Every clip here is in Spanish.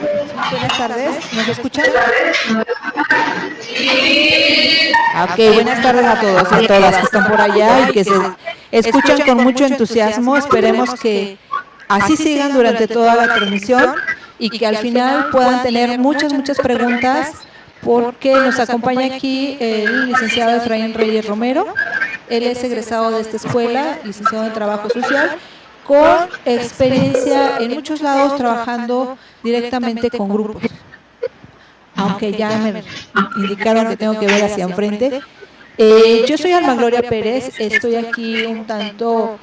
Sí, buenas tardes, ¿nos escuchan? Ok, buenas tardes a todos y a todas que están por allá y que se escuchan con mucho entusiasmo. Esperemos que así sigan durante toda la transmisión y que al final puedan tener muchas preguntas, porque nos acompaña aquí el licenciado Efraín Reyes Romero. Él es egresado de esta escuela, licenciado en Trabajo Social, con experiencia en muchos lados trabajando directamente con grupos. Aunque ya me indicaron que tengo que ver hacia enfrente. Yo soy Alma Gloria Pérez, estoy aquí un tanto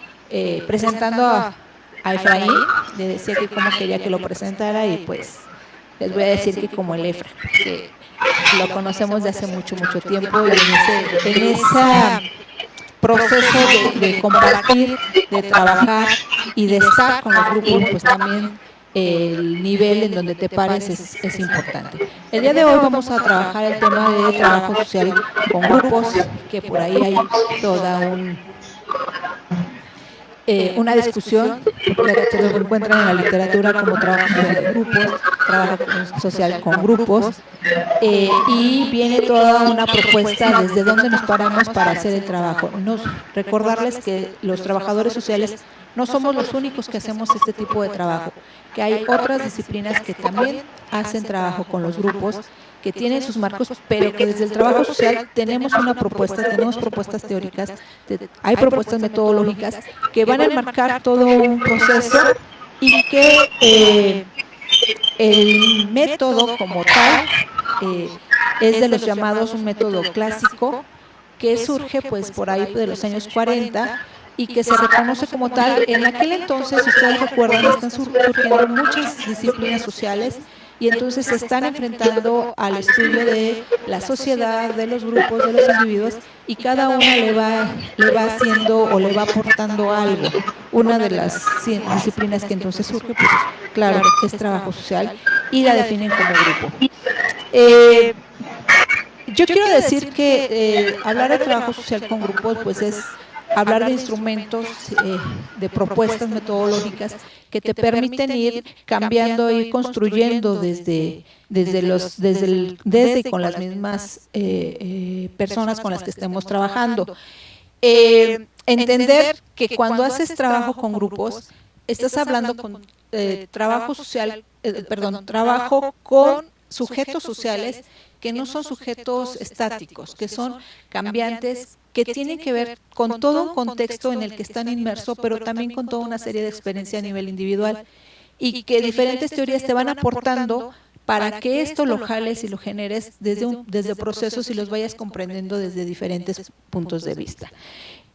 presentando a Efraín. Le decía que cómo quería que lo presentara y pues les voy a decir que como el Efra, que lo conocemos de hace mucho tiempo, y en ese proceso de compartir, de trabajar y de estar con los grupos, pues también el nivel en donde te pares es importante. El día de hoy vamos a trabajar el tema de trabajo social con grupos, que por ahí hay toda una discusión, porque se lo encuentran en la literatura como trabajo social de grupos, trabajo social con grupos, y viene toda una propuesta desde dónde nos paramos para hacer el trabajo. Recordarles que los trabajadores sociales no somos los únicos que hacemos este tipo de trabajo, que hay otras disciplinas que también hacen trabajo con los grupos, que tienen sus marcos, pero que desde el trabajo social tenemos una propuesta, tenemos propuestas teóricas, hay propuestas metodológicas que van a enmarcar todo un proceso, y que el método como tal es de los llamados un método clásico, que surge pues por ahí de los años 40 y que se reconoce como tal. En aquel entonces, si ustedes recuerdan, están surgiendo muchas disciplinas sociales, y entonces se están enfrentando al estudio de la sociedad, de los grupos, de los individuos, y cada una le va haciendo o le va aportando algo. Una de las disciplinas que entonces surge, pues claro, es trabajo social, y la definen como grupo. Yo quiero decir que hablar de trabajo social con grupos pues es hablar de instrumentos, de propuestas metodológicas que te permiten ir cambiando, ir construyendo desde con las mismas personas con las que estemos trabajando. Entender que cuando haces trabajo con grupos, estás hablando con trabajo social, trabajo con sujetos sociales que no son sujetos estáticos, que son cambiantes, que tienen que ver con todo un contexto en el que están inmersos, pero también con toda una serie de experiencia a nivel individual, y que diferentes teorías te van aportando para que esto lo jales y lo generes desde procesos y los vayas comprendiendo desde diferentes puntos de vista.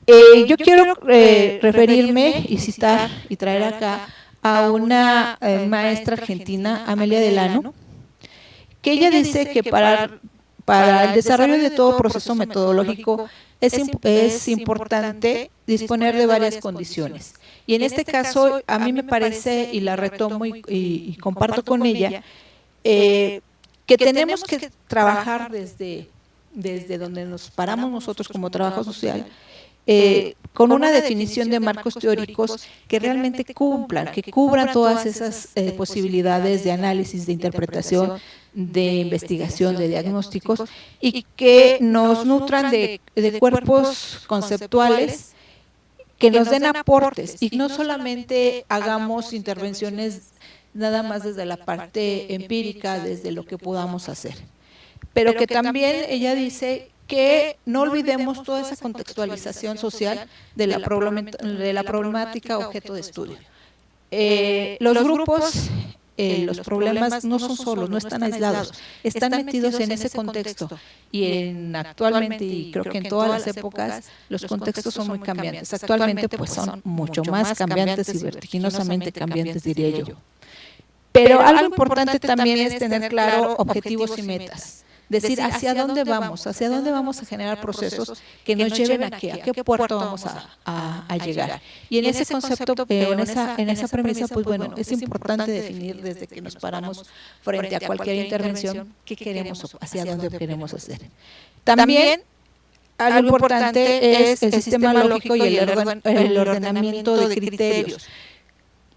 Yo quiero referirme y citar y traer acá a una maestra argentina, Amelia Delano, que ella dice que para el desarrollo de todo proceso metodológico es importante disponer de varias condiciones. Y en este caso, a mí me parece, y la retomo y comparto con ella, que tenemos que trabajar desde donde nos paramos nosotros como trabajo social, con una definición de marcos teóricos que realmente cumplan, que cubran todas esas posibilidades de análisis, de interpretación, de investigación, de diagnósticos, y que nos nutran de cuerpos conceptuales que nos den aportes, y no solamente hagamos intervenciones nada más desde la parte empírica, desde lo que podamos hacer, pero que también ella dice que no olvidemos toda esa contextualización social de la problemática objeto de estudio. Los grupos, los problemas no son solos, no están aislados, están metidos en ese contexto, y actualmente, y creo que en todas las épocas, los contextos son muy cambiantes. Actualmente pues son mucho más cambiantes y vertiginosamente cambiantes, diría yo. Pero algo importante también es tener claro objetivos y metas. Decir hacia dónde vamos a generar procesos que nos lleven a qué puerto vamos a llegar. Y en ese concepto, en esa premisa, pues bueno, es importante definir desde que nos paramos frente a cualquier intervención qué queremos, hacia dónde queremos hacer. También algo importante es el sistema lógico y el ordenamiento de criterios.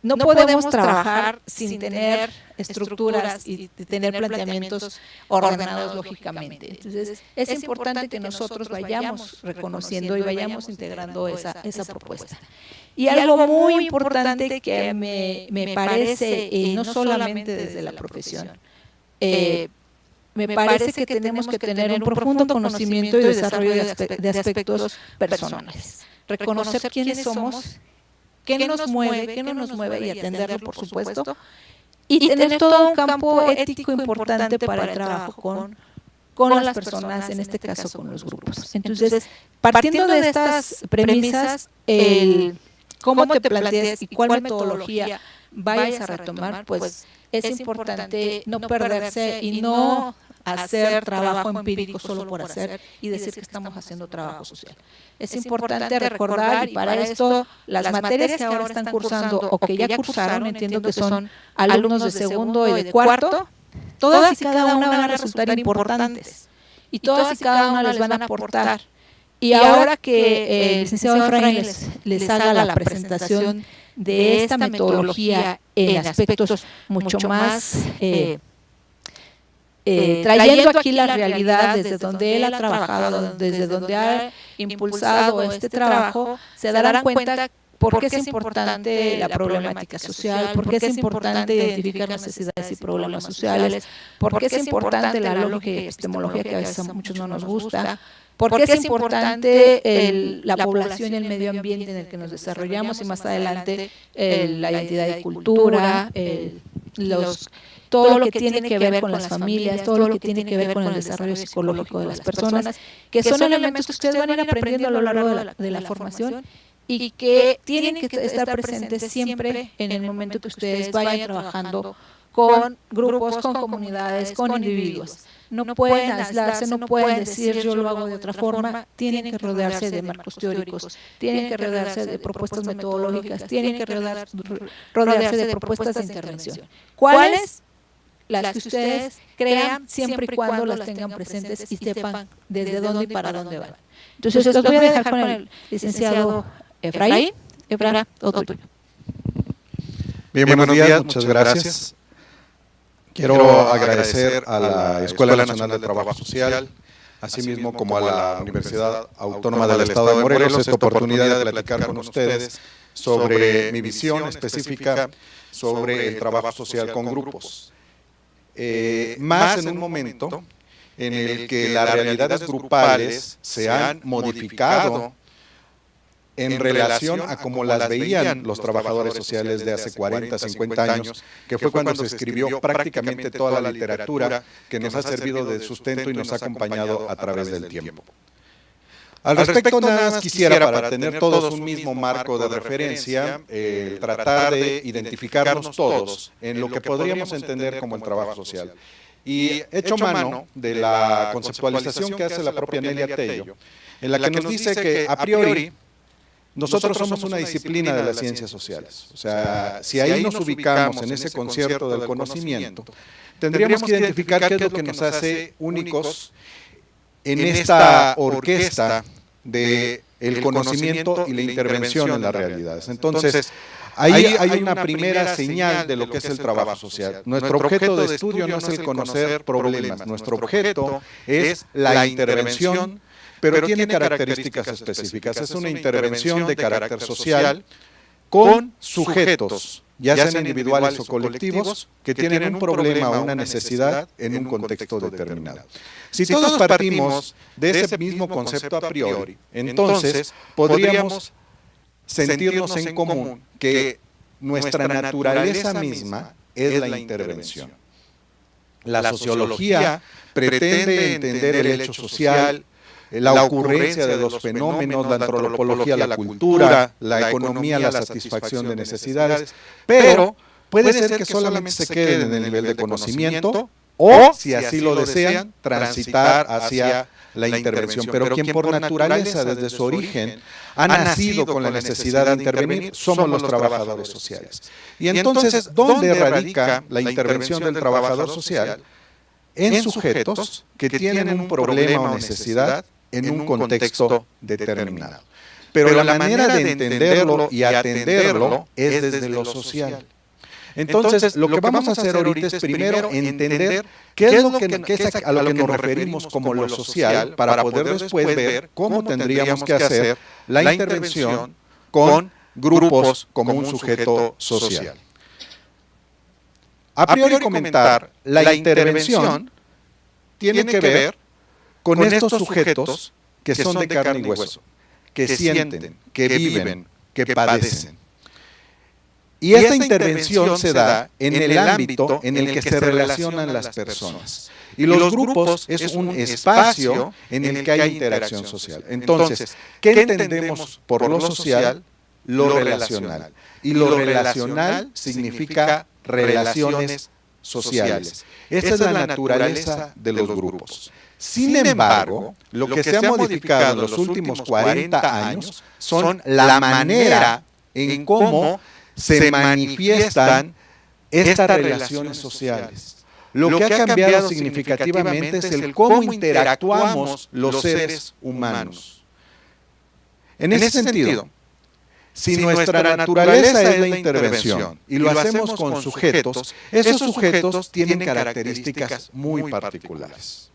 no podemos trabajar sin tener estructuras y tener planteamientos ordenados lógicamente. Entonces, es importante que nosotros vayamos reconociendo y vayamos integrando esa propuesta. Y algo muy importante que me parece, no solamente desde la profesión, me parece que tenemos que tener un profundo conocimiento y desarrollo de aspectos personales. Reconocer quiénes somos, qué nos mueve, qué no nos mueve y atenderlo, por supuesto, y tener todo un campo ético importante para el trabajo con las personas, en este caso con los grupos. Entonces, partiendo de estas premisas, cómo te plantees y cuál metodología vayas a retomar, pues es importante no perderse y no hacer trabajo empírico solo por hacer y decir que estamos haciendo trabajo social. Es importante recordar, y para esto las materias que ahora están cursando o que ya cursaron, entiendo que son alumnos de segundo y de cuarto, todas y cada una van a resultar importantes y todas y cada una les van a aportar. Y ahora que el licenciado Efraín les haga la presentación de esta metodología en aspectos mucho más trayendo aquí la realidad desde donde él ha trabajado, desde donde ha impulsado este trabajo, se darán cuenta por qué es importante la problemática social, por qué es importante identificar necesidades y problemas sociales, por qué es importante la lógica y epistemología que a veces a muchos no nos gusta, por qué es importante la población y el medio ambiente en el que nos desarrollamos y más adelante la identidad y cultura, todo lo que tiene que ver con las familias, todo lo que tiene que ver con el desarrollo psicológico de las personas, que son elementos que ustedes van a ir aprendiendo a lo largo de la formación y que tienen que estar presentes siempre en el momento que ustedes vayan trabajando con grupos, con comunidades, con individuos. No pueden aislarse, no pueden decir yo lo hago de otra forma, tienen que rodearse de marcos teóricos, tienen que rodearse de propuestas metodológicas, tienen que rodearse de propuestas de intervención. ¿Cuáles? Las que ustedes crean siempre y cuando las tengan presentes y sepan desde dónde y para dónde van. Entonces, los voy a dejar con el licenciado Efraín. Efraín, todo tuyo. Bien, buenos días, muchas gracias. Quiero agradecer a la Escuela Nacional de Trabajo Social, asimismo como a la Universidad Autónoma del Estado de Morelos, esta oportunidad de platicar con ustedes sobre mi visión específica sobre el trabajo social con grupos. Más en un momento en el que las realidades grupales se han modificado en relación a cómo las veían los trabajadores sociales de hace 40, 50 años, que fue cuando se escribió prácticamente toda la literatura que nos ha servido de sustento y nos ha acompañado a través del tiempo. Al respecto, nada más quisiera, para tener todos un mismo marco de referencia, tratar de identificarnos todos en lo que podríamos entender como el trabajo social. Y hecho mano de la conceptualización que hace la propia Nelia Tello, en la que nos dice que a priori nosotros somos una disciplina de las ciencias sociales. O sea, si ahí nos ubicamos en ese concierto del conocimiento, tendríamos que identificar qué es lo que nos hace únicos en esta orquesta del conocimiento y la intervención en las realidades. Entonces, ahí hay una primera señal de lo que es el trabajo social. Nuestro objeto de estudio no es el conocer problemas, nuestro objeto es la intervención, pero tiene características específicas. Es una intervención de carácter social con sujetos, ya sean individuales o colectivos, que tienen un problema o una necesidad en un contexto determinado. Si todos partimos de ese mismo concepto a priori, entonces podríamos sentirnos en común que nuestra naturaleza misma es la intervención. La sociología pretende entender el hecho social, la ocurrencia de los fenómenos, la antropología, la cultura, la economía, la satisfacción de necesidades, pero puede ser que solamente se queden en el nivel de conocimiento o, si así lo desean, transitar hacia la intervención. Pero quien por naturaleza, desde su origen, ha nacido con la necesidad de intervenir, somos los trabajadores sociales. Y entonces, ¿dónde radica la intervención del trabajador social? En sujetos que tienen un problema o necesidad en un contexto determinado. pero la manera de entenderlo y atenderlo es desde lo social. Entonces, lo que vamos a hacer ahorita es primero entender qué es a lo que nos referimos como lo social, para poder después ver cómo tendríamos que hacer la intervención con grupos como un sujeto social. A priori comentar, la intervención tiene que ver con estos sujetos que son de carne y hueso, que sienten, que viven, que padecen. Y esta intervención se da en el ámbito en el que se relacionan las personas. Y los grupos es un espacio en el que hay interacción social. Entonces, ¿qué entendemos por lo social? Lo relacional. Y lo relacional significa relaciones sociales. Esta es la naturaleza de los grupos. Sin embargo, lo que se ha modificado en los últimos 40 años son la manera en cómo se manifiestan estas relaciones sociales. Lo que ha cambiado significativamente es el cómo interactuamos los seres humanos. En ese sentido, si nuestra naturaleza es la intervención y lo hacemos con sujetos, esos sujetos tienen características muy particulares.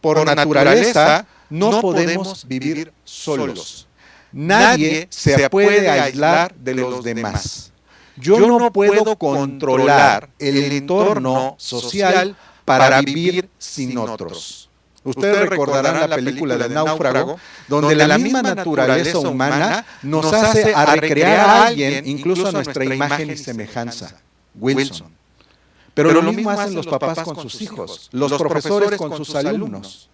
Por naturaleza, no podemos vivir solos. Nadie se puede aislar de los demás. Yo no puedo controlar el entorno social para vivir sin otros. Ustedes recordarán la película de Náufrago, donde la misma naturaleza humana nos hace a recrear a alguien, incluso a nuestra imagen y semejanza, Wilson. Pero lo mismo hacen los papás con sus hijos, los profesores con sus alumnos,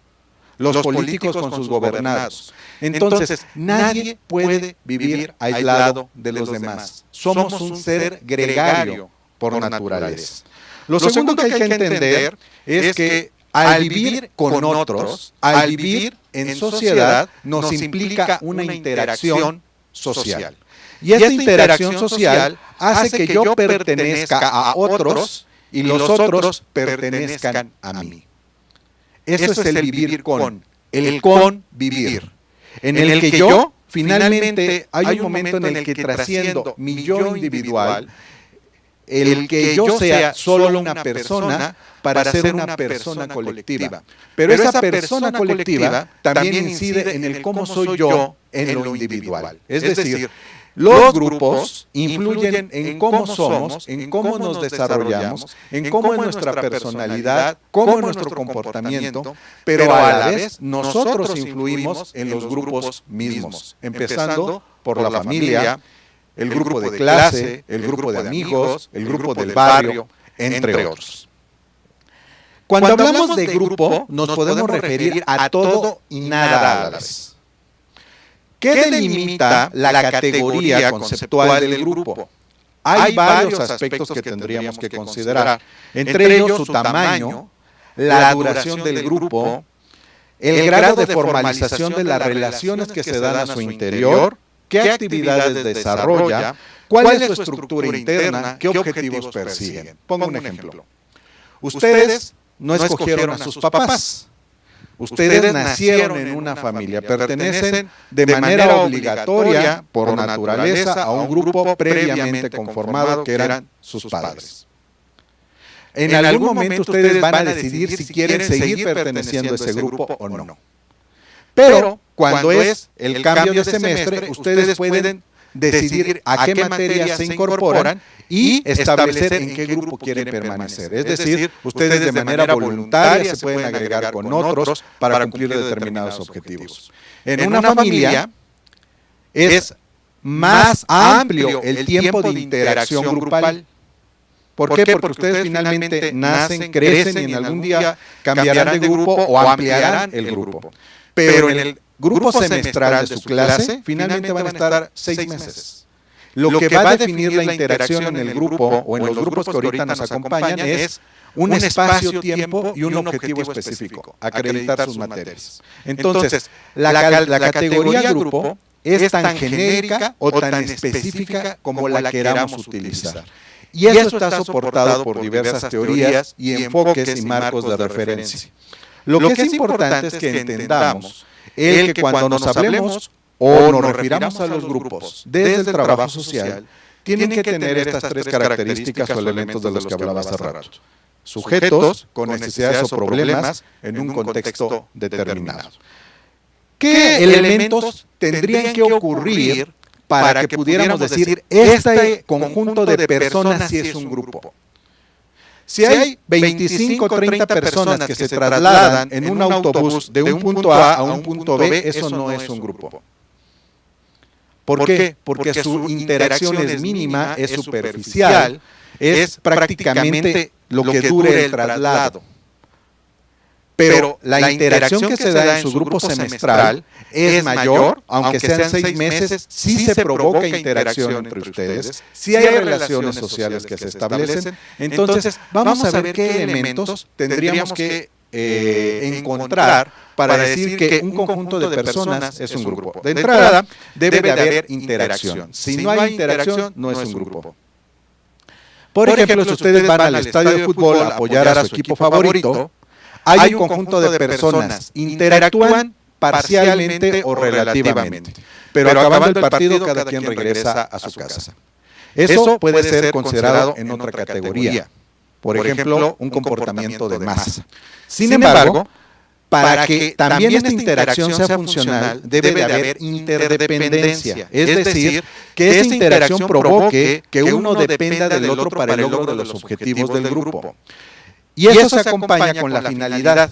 los políticos con sus gobernados. Entonces, nadie puede vivir aislado de los demás. Somos un ser gregario por naturaleza. Lo segundo que hay que entender es que al vivir con otros, al vivir en sociedad, nos implica una interacción social. Y esta interacción social hace que yo pertenezca a otros y los otros pertenezcan a mí. Eso es el vivir con, el convivir. En el que yo, finalmente, hay un momento en el que trasciendo mi yo individual, el que yo sea solo una persona para ser una persona colectiva. Pero esa persona colectiva también incide en el cómo soy yo en lo individual. Es decir, los grupos influyen en cómo somos, en cómo nos desarrollamos, en cómo es nuestra personalidad, cómo es nuestro comportamiento, pero a la vez nosotros influimos en los grupos mismos, empezando por la familia, el grupo de clase, el grupo de amigos, el grupo del barrio, entre otros. Cuando hablamos de grupo, nos podemos referir a todo y nada a la vez. ¿Qué delimita la categoría conceptual del grupo? Hay varios aspectos que tendríamos que considerar, entre ellos su tamaño, la duración del grupo, el grado de formalización de las relaciones que se dan a su interior, qué actividades desarrolla, cuál es su estructura interna, qué objetivos persiguen. Pongo un ejemplo. Ustedes no escogieron a sus papás. Ustedes nacieron en una familia, pertenecen de manera obligatoria, por naturaleza, a un grupo previamente conformado que eran sus padres. En algún momento ustedes van a decidir si quieren seguir perteneciendo a ese grupo o no. Pero cuando es el cambio de semestre, ustedes pueden decidir a qué materias se incorporan y establecer en qué grupo quieren permanecer. Es decir, ustedes de manera voluntaria se pueden agregar con otros para cumplir determinados objetivos. En una familia es más amplio el tiempo de interacción grupal. ¿Por qué? Porque ustedes finalmente nacen, crecen y en algún día cambiarán de grupo o ampliarán el grupo. Pero en el grupo semestral de su clase, finalmente van a estar 6 meses. Lo que va a definir la interacción en el grupo o en los grupos que ahorita nos acompañan es un espacio-tiempo y un objetivo específico, acreditar sus materias. Entonces, la categoría grupo es tan genérica o tan específica como la queramos utilizar. Y eso está soportado por diversas teorías y enfoques y marcos de referencia. Lo que es importante es que entendamos que cuando nos hablemos o nos refiramos a los grupos desde el trabajo social, tienen que tener estas tres características o elementos de los que hablaba hace rato. Sujetos con necesidades o problemas en un contexto determinado. ¿Qué elementos tendrían que ocurrir para que pudiéramos decir este conjunto de personas sí es un grupo? Si hay 25 o 30 personas que se trasladan en un autobús de un punto A a un punto B, eso no es un grupo. ¿Por qué? Porque su interacción es mínima, es superficial, es prácticamente lo que dure el traslado. Pero la interacción que se da en su grupo semestral es mayor, aunque sean 6 meses, sí se provoca interacción entre ustedes, sí hay relaciones sociales que se establecen. Entonces, vamos a ver qué elementos tendríamos que encontrar para decir que un conjunto de personas es un grupo. De entrada, debe de haber interacción. Si no hay interacción, no es un grupo. Por ejemplo, si ustedes van al estadio de fútbol a apoyar a su equipo favorito, hay un conjunto de personas, interactúan parcialmente o relativamente, pero acabando el partido cada quien regresa a su casa. Eso puede ser considerado en otra categoría, por ejemplo, un comportamiento de masa. Sin embargo, para que también esta interacción sea funcional, debe de haber interdependencia, es decir, que esta interacción provoque que uno dependa del otro para el logro de los objetivos del grupo. Y eso se acompaña con la finalidad.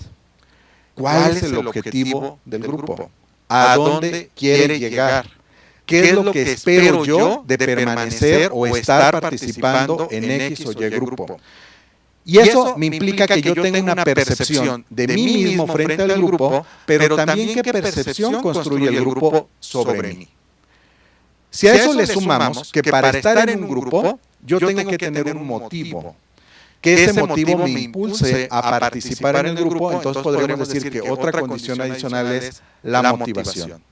¿Cuál es el objetivo del grupo? ¿A dónde quiere llegar? ¿Qué es lo que espero yo de permanecer o estar participando en X o Y grupo? Y eso me implica que yo tenga una percepción de mí mismo frente al grupo, pero también qué percepción construye el grupo sobre mí. Si a eso le sumamos que para estar en un grupo, yo tengo que tener un motivo, que ese motivo me impulse a participar en el grupo, entonces podríamos decir que otra condición adicional es la motivación.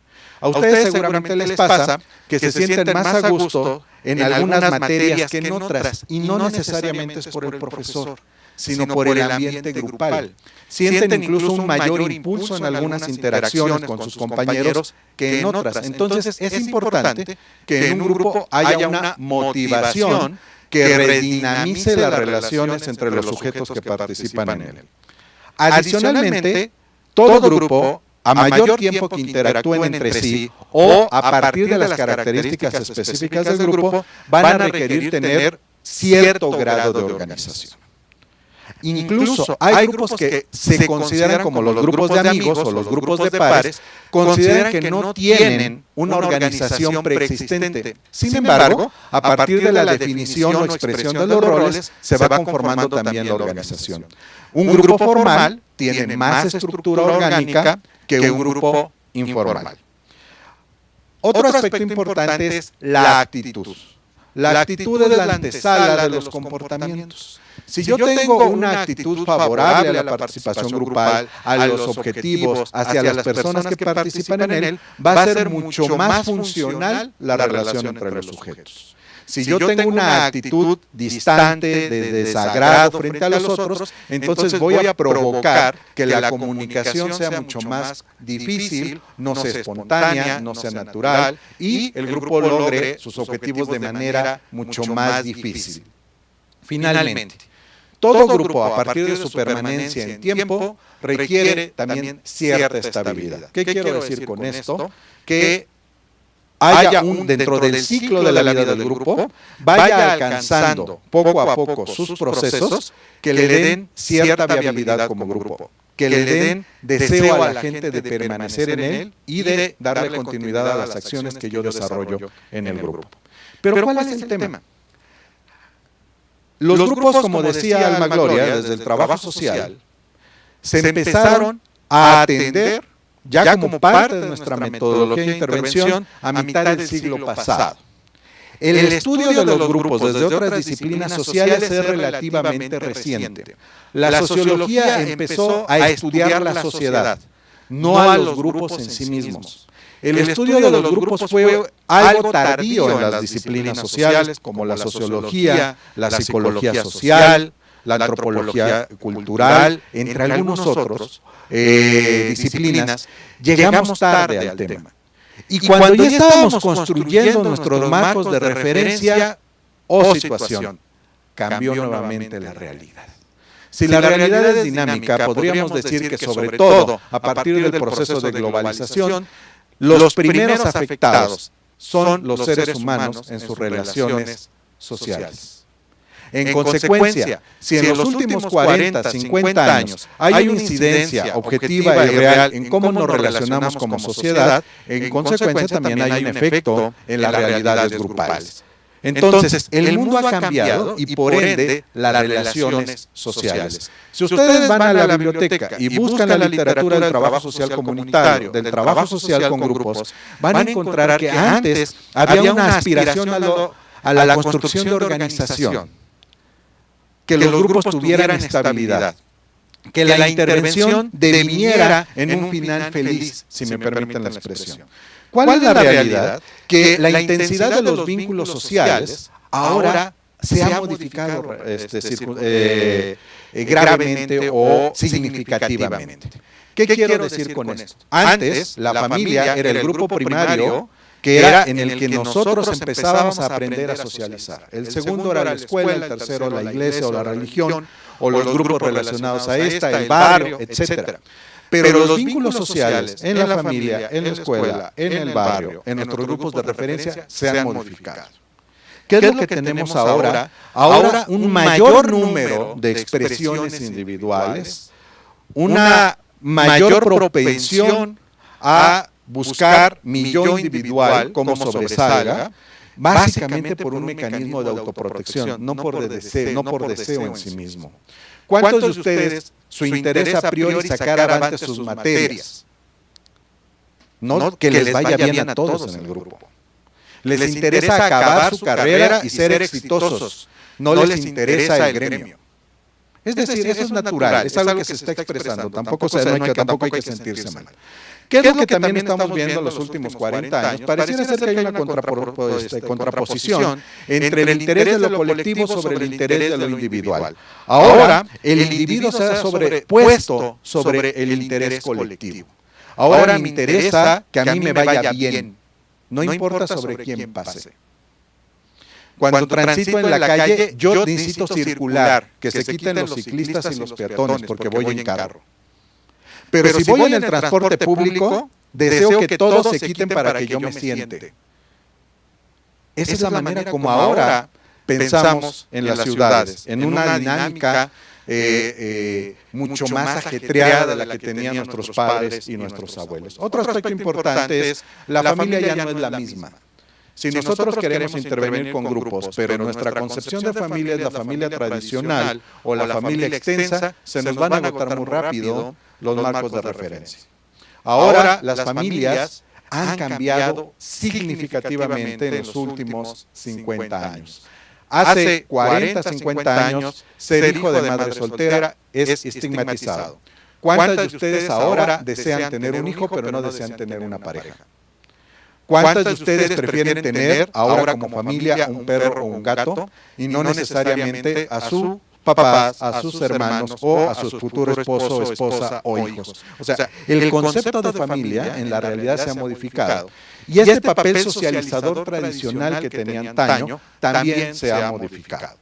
A ustedes seguramente les pasa que se sienten más a gusto en algunas materias que en otras, y no necesariamente es por el profesor, sino por el ambiente grupal. Sienten incluso un mayor impulso en algunas interacciones con sus compañeros que en otras. Entonces es importante que en un grupo haya una motivación que redinamice las relaciones entre los sujetos que participan en él. Adicionalmente, todo grupo, a mayor tiempo que interactúen entre sí o a partir de las características específicas del grupo, van a requerir tener cierto grado de organización. Incluso hay grupos que se consideran como los grupos de amigos o los grupos de pares, consideran que no tienen una organización preexistente. Sin embargo, a partir de la definición o expresión de los roles, se va conformando también la organización. Un grupo formal tiene más estructura orgánica que un grupo informal. Otro aspecto importante es la actitud. La actitud es la antesala de los comportamientos. Si yo tengo una actitud favorable a la participación grupal, a los objetivos, hacia las personas que participan en él, va a ser mucho más funcional la relación entre los sujetos. Si yo tengo una actitud distante, de desagrado frente a los otros, entonces voy a provocar que la comunicación sea mucho más difícil, no sea espontánea, no sea natural, y el grupo logre sus objetivos de manera mucho más difícil. Finalmente, todo grupo, a partir de su permanencia en tiempo, requiere también cierta estabilidad. ¿Qué quiero decir con esto? Que haya dentro del ciclo de la vida del grupo, vaya alcanzando poco a poco sus procesos que le den cierta viabilidad como grupo, que le den deseo a la gente de permanecer en él y de darle continuidad a las acciones que yo desarrollo en el grupo. Pero ¿cuál es el tema? Los grupos, como decía Alma Gloria, desde el trabajo social, se empezaron a atender ya como parte de nuestra metodología de intervención a mitad del siglo pasado. El estudio de los grupos desde otras disciplinas sociales es relativamente reciente. La sociología empezó a estudiar la sociedad, no a los grupos en sí mismos. El estudio de los grupos fue algo tardío en las disciplinas sociales, como la sociología, la psicología social, la antropología cultural, entre algunos otros disciplinas. Llegamos tarde al tema. Y cuando ya estábamos construyendo nuestros marcos de referencia o situación, cambió nuevamente la realidad. Si la realidad es dinámica, podríamos decir que sobre todo a partir del proceso de globalización, los primeros afectados son los seres humanos en sus relaciones sociales. En consecuencia, si en los últimos 40, 50 años hay una incidencia objetiva y real en cómo nos relacionamos como sociedad, en consecuencia también hay un efecto en las realidades grupales. Entonces, el mundo ha cambiado y por ende las relaciones sociales. Si ustedes van a la biblioteca y buscan la literatura del trabajo social comunitario, del trabajo social con grupos, van a encontrar que antes había una aspiración a la construcción de organización, que los grupos tuvieran estabilidad, que la intervención deviniera en un final feliz, si me permiten la expresión. ¿Cuál es la realidad? Que la intensidad de los vínculos sociales ahora se ha modificado gravemente o significativamente. ¿Qué quiero decir con esto? Antes, la familia era el grupo primario que era en el que nosotros empezábamos a aprender a socializar. El segundo era la escuela, el tercero la iglesia o la religión, o los grupos relacionados a esta, el barrio, etcétera. Pero los vínculos sociales en la familia, en la escuela, en el barrio, en nuestros grupos de referencia, se han modificado. ¿Qué es lo que tenemos ahora? Ahora un mayor número de expresiones individuales, una mayor propensión a buscar mi yo individual como sobresalga, básicamente por un mecanismo de autoprotección, no por deseo en sí mismo. ¿Cuántos de ustedes su interés a priori sacar avante sus materias? No que les vaya bien a todos en el grupo. Les interesa acabar su carrera y ser exitosos. No les interesa el gremio. Es decir, eso es natural, es algo que se está expresando. Tampoco hay que sentirse mal. ¿Qué es lo que también estamos viendo en los últimos 40 años? Pareciera ser que hay una contraposición entre el interés de lo colectivo sobre el interés de lo individual. Ahora, el individuo se ha sobrepuesto sobre el interés colectivo. Ahora me interesa que a mí me vaya bien, no importa sobre quién pase. Cuando transito en la calle, yo necesito circular, que se quiten los ciclistas y los peatones, porque voy en carro. Pero si voy en el transporte público, deseo que todos se quiten para que yo me siente. Esa es la manera como ahora pensamos en las ciudades, en una dinámica mucho más ajetreada de la que tenían nuestros padres y nuestros abuelos. Otro aspecto importante es, la familia ya no es la misma. Si nosotros queremos intervenir con grupos, pero nuestra concepción de familia es la familia tradicional o la familia extensa, se nos van a agotar muy rápido los marcos de referencia. Ahora las familias han cambiado significativamente en los últimos 50 años. Hace 40, 50 años, ser hijo de madre soltera es estigmatizado. ¿Cuántas de ustedes ahora desean tener un hijo, pero no desean tener una pareja? ¿Cuántas de ustedes prefieren tener ahora como familia un perro o un gato y no necesariamente a sus papás, a sus hermanos o a su futuro esposo, esposa o hijos? O sea, el concepto de familia en la realidad se ha modificado. Y este papel socializador tradicional que tenía antaño también se ha modificado.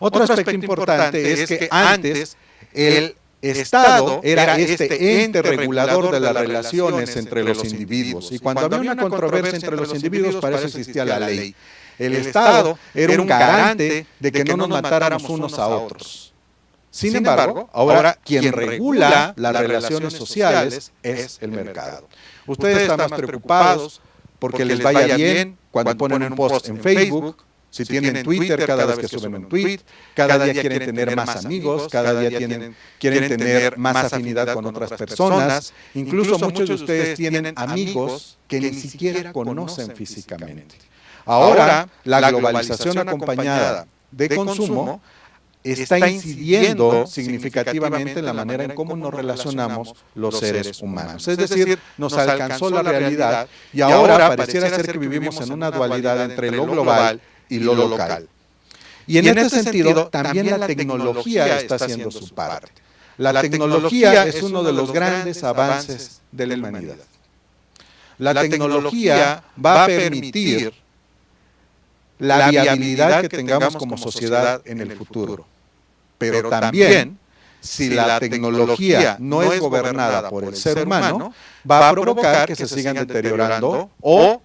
Otro aspecto importante es que antes el Estado era este ente regulador de las relaciones entre los individuos. Y cuando había una controversia entre los individuos, para eso existía la ley. El Estado era un garante de que no nos matáramos unos a otros. Sin embargo, ahora quien regula las relaciones sociales es el mercado. Ustedes están más preocupados porque les vaya bien cuando ponen un post en Facebook. Si tienen Twitter, cada vez que suben un tweet, cada día quieren tener más amigos, cada día quieren tener más afinidad con otras personas. Incluso muchos de ustedes tienen amigos que ni siquiera conocen físicamente. Ahora, la globalización acompañada de consumo está incidiendo significativamente en la manera en cómo nos relacionamos los seres humanos. Es decir, nos alcanzó la realidad y ahora pareciera ser que vivimos en una dualidad entre lo global y lo local. Y en este sentido, también la tecnología está haciendo su parte. La tecnología es uno de los grandes avances de la humanidad. la tecnología va a permitir la viabilidad que tengamos como sociedad en el futuro. Pero también, si la tecnología no es gobernada por el ser humano, va a provocar que se sigan deteriorando o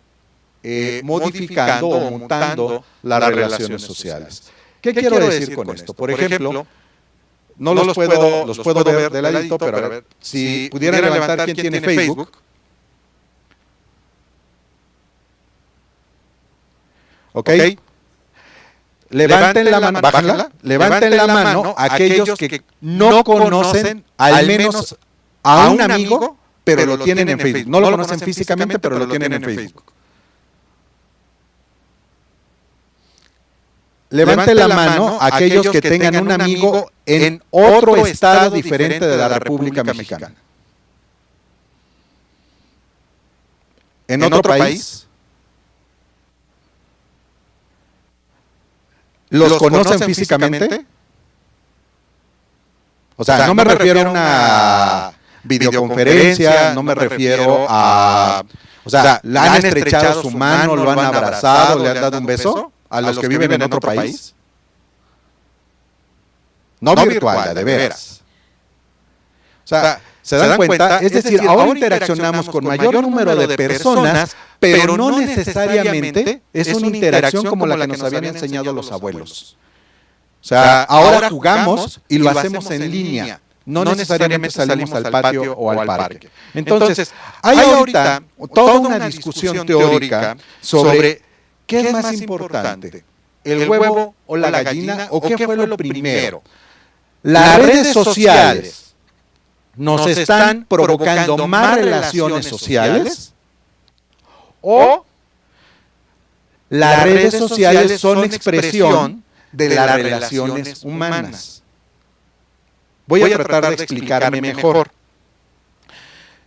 modificando o mutando las relaciones sociales. ¿Qué quiero decir con esto? Por ejemplo, no los puedo ver de ladito, pero a ver, si pudieran levantar quién tiene Facebook. ¿Ok? Levanten la mano, bájala, levanten la mano aquellos que no conocen al menos a un amigo, pero lo tienen en Facebook. No lo conocen físicamente, pero lo tienen en Facebook. Levanten la mano aquellos que tengan un amigo en otro estado diferente de la República Mexicana. ¿En otro país? ¿Los conocen físicamente? O sea, no me refiero a una videoconferencia, no me refiero a... O sea, ¿le han estrechado su mano, lo han abrazado, le han dado un beso a los que viven en otro país? No virtual, de veras. O sea, ¿se dan cuenta? Es decir, ahora interaccionamos con mayor número de personas, pero no necesariamente es una interacción como la que nos habían enseñado los abuelos. O sea, ahora jugamos y lo hacemos en línea. No necesariamente salimos al patio o al parque. Entonces, hay ahorita toda una discusión teórica sobre qué es más importante, el huevo o la gallina, o qué fue lo primero. Las redes sociales nos están provocando más relaciones sociales, o las redes sociales son expresión de las relaciones humanas. Voy a tratar de explicarme mejor.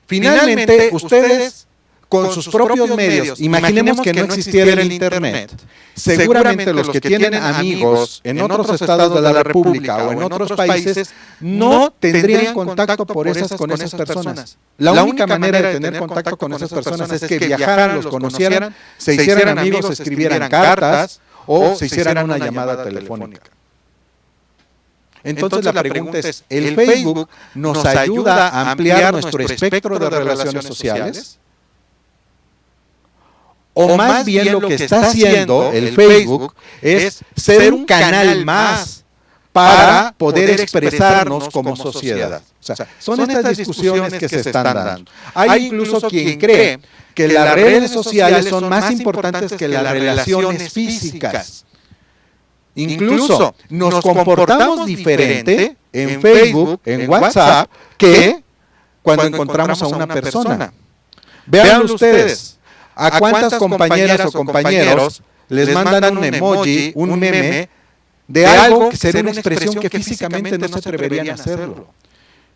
Finalmente, ustedes, con sus propios medios, imaginemos que no existiera el Internet, seguramente los que tienen amigos en otros estados de la República o en otros países no tendrían contacto con esas personas. La única manera de tener contacto con esas personas es que viajaran, los conocieran, se hicieran amigos, se escribieran cartas o se hicieran una llamada telefónica. Entonces la pregunta es, ¿el Facebook nos ayuda a ampliar nuestro espectro de relaciones sociales? O más bien lo que está haciendo el Facebook es ser un canal más para poder expresarnos como sociedad. O sea, son estas discusiones que se están dando. Hay incluso quien cree que las redes sociales son más importantes que las relaciones físicas. Incluso nos comportamos diferente en Facebook, en WhatsApp, que cuando encontramos a una persona. Vean ustedes, ¿a cuántas compañeras o compañeros les mandan un emoji, un meme, de algo que sería una expresión que físicamente no se atreverían a hacerlo?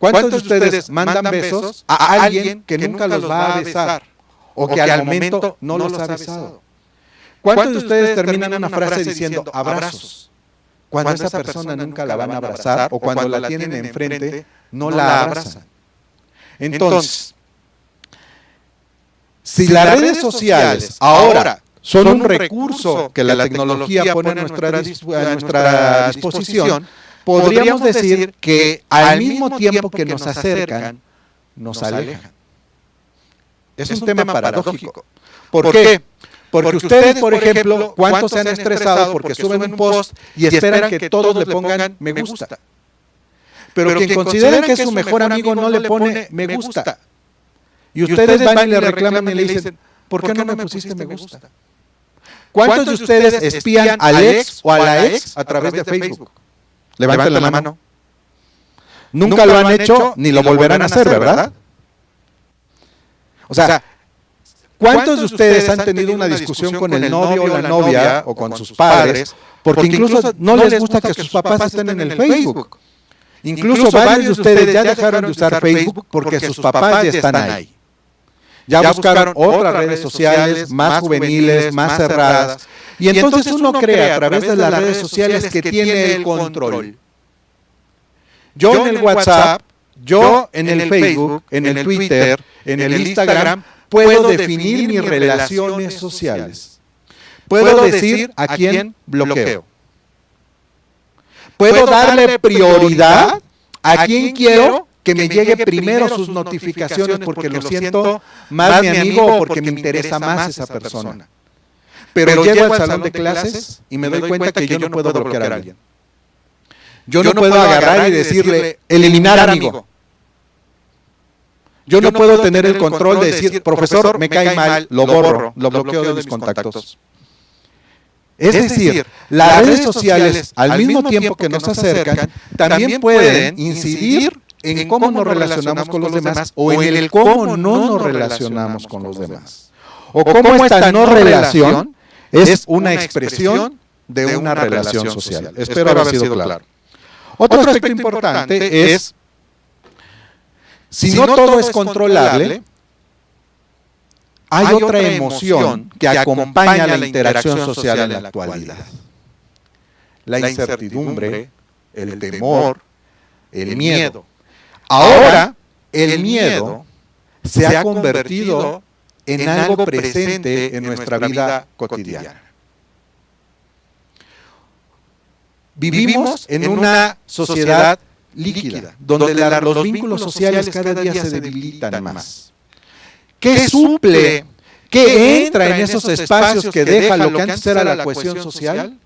¿Cuántos de ustedes mandan besos a alguien que nunca los va a besar o que al momento no los ha besado? ¿Cuántos de ustedes terminan una frase diciendo abrazos, cuando esa persona nunca la van a abrazar o cuando la tienen enfrente no la abrazan? Entonces, si las redes sociales ahora son un recurso que la tecnología pone a nuestra disposición, podríamos decir que al mismo tiempo que nos acercan, nos alejan. Es un tema paradójico. ¿Por qué? Porque ustedes, por ejemplo, ¿cuántos se han estresado porque suben un post y esperan que todos le pongan me gusta? Pero quien consideran que es su mejor amigo no le pone me gusta. Y ustedes van y le reclaman y le dicen, ¿por qué no me pusiste me gusta? ¿Cuántos de ustedes espían al ex o a la ex a través de Facebook? Levanten la mano. Nunca lo han hecho ni lo volverán a hacer, ¿verdad? O sea, ¿cuántos de ustedes han tenido una discusión con el novio o la novia o con sus padres porque incluso no les gusta que sus papás estén en el Facebook? Incluso varios de ustedes ya dejaron de usar Facebook porque sus papás ya están ahí. Ya buscaron otras redes sociales más juveniles, más cerradas. Y entonces uno cree a través de las redes sociales que tiene el control. Yo en el WhatsApp, yo en el Facebook, en el Twitter, en el Instagram, puedo definir mis relaciones sociales. Puedo decir a quién bloqueo. Puedo darle prioridad a quien quiero que me llegue primero sus notificaciones porque lo siento más mi amigo o porque me interesa más esa persona. Pero llego al salón de clases y me doy cuenta que yo no puedo bloquear a alguien. Yo no puedo agarrar y decirle, eliminar amigo. Yo no puedo tener el control de decir, profesor, me cae mal, lo borro, lo bloqueo de mis contactos. Es decir, las redes sociales, al mismo tiempo que nos acercan, también pueden incidir en cómo nos relacionamos con los demás o en el cómo no nos relacionamos con los demás. O cómo esta no relación es una expresión de una relación social. Espero haber sido claro. Otro aspecto importante es, si no todo es controlable, hay otra emoción que acompaña la interacción social en la actualidad. La incertidumbre, el temor, el miedo. Ahora, el miedo se ha convertido en algo presente en nuestra vida cotidiana. Vivimos en una sociedad líquida, donde los vínculos sociales cada día se debilitan más. ¿Qué suple? ¿Qué entra en esos espacios que deja lo que antes era la cohesión social?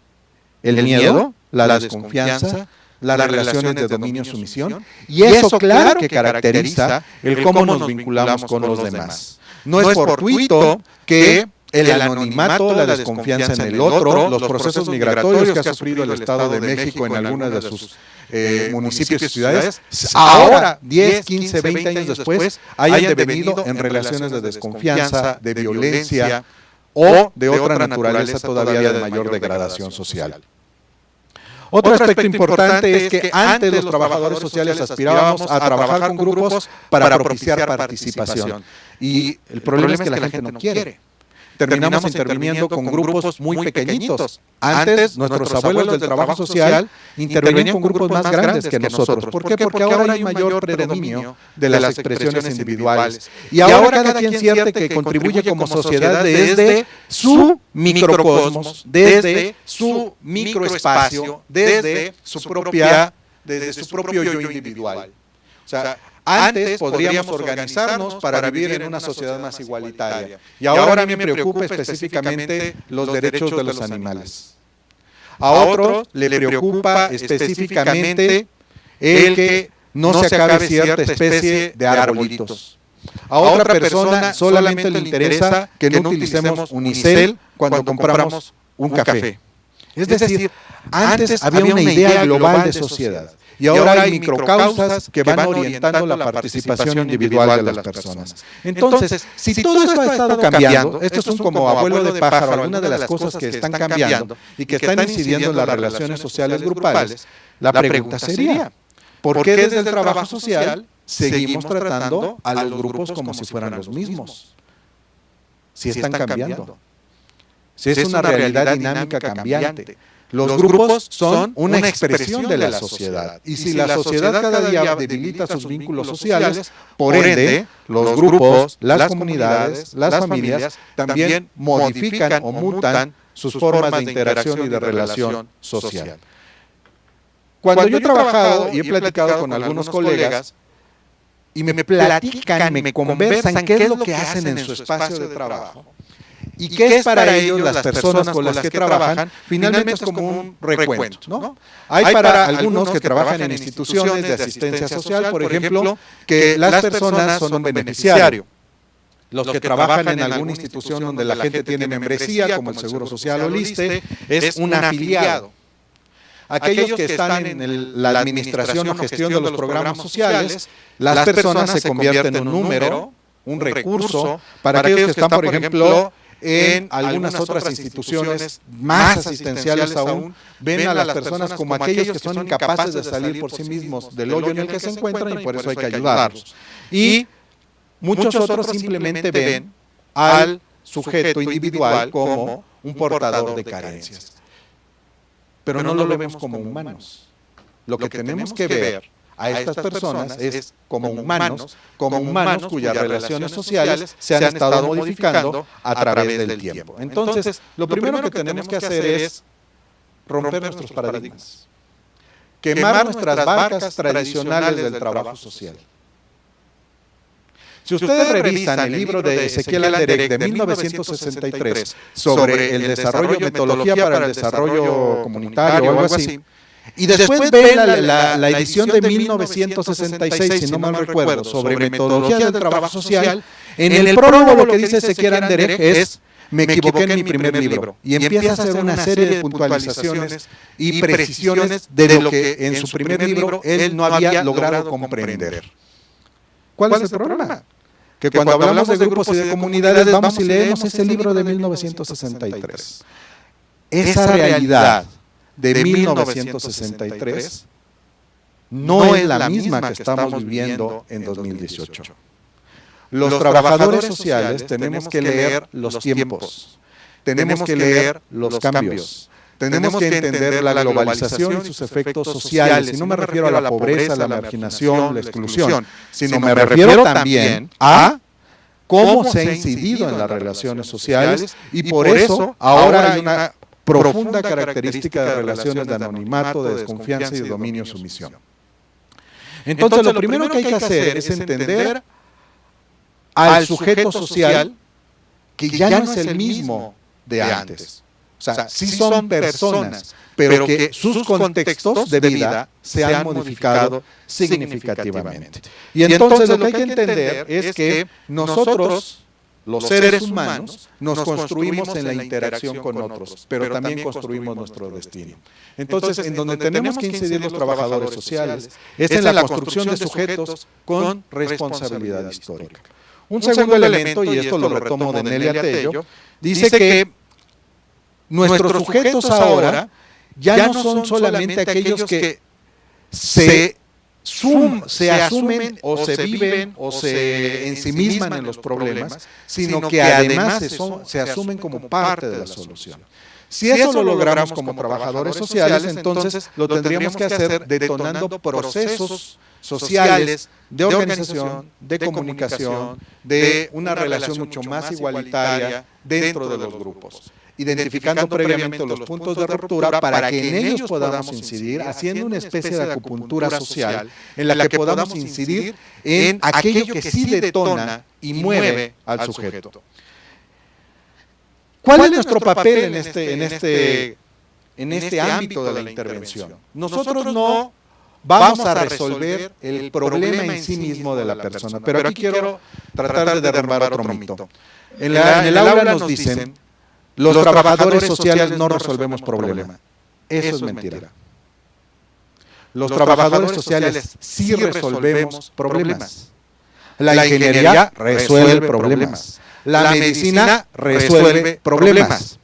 El miedo, la desconfianza, las relaciones de dominio-sumisión. Y eso, claro, que caracteriza el cómo nos vinculamos con los demás. No es fortuito que el anonimato, la desconfianza en el otro, los procesos migratorios que ha sufrido el Estado de México en algunas de sus municipios y ciudades, ahora, 10, 15, 20 años después, hayan devenido en relaciones de desconfianza, de violencia o de otra naturaleza todavía de mayor degradación social. Otro aspecto importante es que antes los trabajadores sociales aspirábamos a trabajar con grupos para propiciar participación. Y el problema es que la gente no quiere. Terminamos interviniendo con grupos muy pequeñitos. Antes, nuestros abuelos del trabajo social intervenían con grupos más grandes que nosotros. ¿Por qué? Porque ahora hay mayor predominio de las expresiones individuales. Y ahora cada quien siente que contribuye como sociedad desde su microcosmos, desde su microespacio, desde su propio yo individual. O sea, antes podríamos organizarnos para vivir en una sociedad más igualitaria. Y ahora a mí me preocupa específicamente los derechos de los animales. A otro le preocupa específicamente el que no se acabe cierta especie de arbolitos. A otra persona solamente le interesa que no utilicemos unicel cuando compramos un café. Es decir, antes había una idea global de sociedad. Y ahora hay microcausas que van orientando la participación individual de las personas. Entonces, si todo esto ha estado cambiando, esto es un como abuelo de pájaro, algunas de las cosas que están cambiando y que están incidiendo en las relaciones sociales grupales, la pregunta sería, ¿por qué desde el trabajo social seguimos tratando a los grupos como si fueran los mismos? Si están cambiando. Si es una realidad dinámica cambiante. Los grupos son una expresión de la sociedad. Y si la sociedad cada día debilita sus vínculos sociales, por ende, los grupos, las comunidades, las familias, también modifican o mutan sus formas de interacción y de relación social. Cuando yo he trabajado y he platicado con algunos colegas, y me platican, me conversan qué es lo que hacen en su espacio de trabajo, y qué es para ellos las personas con las que trabajan, finalmente es como un recuento, ¿no? Hay para algunos que trabajan en instituciones de asistencia social, por ejemplo, que las personas son un beneficiario. Los que trabajan en alguna institución donde la gente tiene membresía, como el Seguro Social o el ISSSTE, es un afiliado. Aquellos que están en la administración o gestión de los programas sociales, las personas se convierten en un número, un recurso, para aquellos que están, por ejemplo, en algunas otras instituciones más asistenciales aún, ven a las personas como aquellos que son incapaces de salir por sí mismos del hoyo en el que se encuentran y por eso hay que ayudarlos. Y muchos otros simplemente ven al sujeto individual como un portador de carencias. Pero no lo vemos como humanos. Lo que tenemos que ver a estas personas es como humanos cuyas relaciones sociales se han estado modificando a través del tiempo. Entonces, lo primero que tenemos que hacer es romper nuestros paradigmas, quemar nuestras barcas tradicionales del trabajo social. Si ustedes revisan el libro de Ezequiel Alderete de 1963 sobre el desarrollo, metodología para el desarrollo comunitario o algo así, y después ven la edición de 1966, si no mal recuerdo, sobre metodología del trabajo social, en el prólogo lo que dice Ezequiel Alderete es: me equivoqué en mi primer libro, y empieza a hacer una serie de puntualizaciones y precisiones de lo que en su primer libro él no había logrado comprender. ¿Cuál es el problema? Que cuando hablamos de grupos y de comunidades, vamos y leemos ese libro de 1963. Esa realidad de 1963 no es la misma que estamos viviendo en 2018. Los trabajadores sociales tenemos que leer los tiempos, tenemos que leer los cambios, tenemos que entender la globalización y sus efectos sociales. Y no me refiero a la pobreza, la marginación, la exclusión, sino me refiero también a cómo se ha incidido en las relaciones sociales, y por eso ahora hay una profunda característica de relaciones de anonimato, de desconfianza y de dominio-sumisión. Entonces, lo primero que hay que hacer es entender al sujeto social, que ya no es el mismo de antes. O sea, sí son personas, pero que sus contextos de vida se han modificado significativamente. Y entonces lo que hay que entender es que nosotros, los seres humanos, nos construimos en la interacción con otros, pero también construimos nuestro destino. Entonces, en donde tenemos que incidir los trabajadores sociales es en la construcción de sujetos con responsabilidad histórica. Un segundo elemento, y esto lo retomo de Nelia Tello, dice que nuestros sujetos ahora ya no son solamente aquellos que se asumen o se viven o se ensimisman en los problemas, sino que además se asumen como parte de la solución. Si eso lo logramos como trabajadores sociales, entonces lo tendríamos que hacer detonando procesos sociales, de organización, de comunicación, de una relación mucho más igualitaria dentro de los grupos, identificando previamente los puntos de ruptura para que en ellos podamos incidir, haciendo una especie de acupuntura social en la que podamos incidir en aquello que sí detona y mueve al sujeto. ¿Cuál es nuestro papel en este ámbito de la intervención? Nosotros no vamos a resolver el problema en sí mismo de la persona, pero aquí quiero tratar de derrumbar otro mito. En el aula nos dicen: los trabajadores sociales no resolvemos problemas. Eso es mentira. Los trabajadores sociales sí resolvemos problemas. La ingeniería resuelve problemas. La medicina resuelve problemas.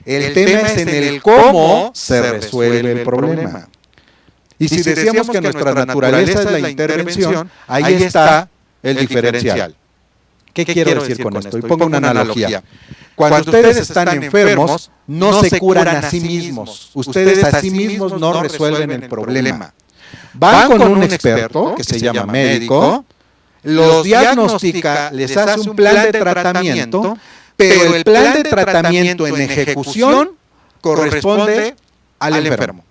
El tema es en el cómo se resuelve el problema. Y si decíamos que nuestra naturaleza es la intervención, ahí está el diferencial. ¿Qué quiero decir con esto? Y pongo una analogía. Cuando ustedes están enfermos, no se curan a sí mismos. Ustedes a sí mismos no resuelven el problema. Van con un experto, que se llama médico, los diagnostica, les hace un plan de tratamiento, pero el plan de tratamiento en ejecución corresponde al enfermo.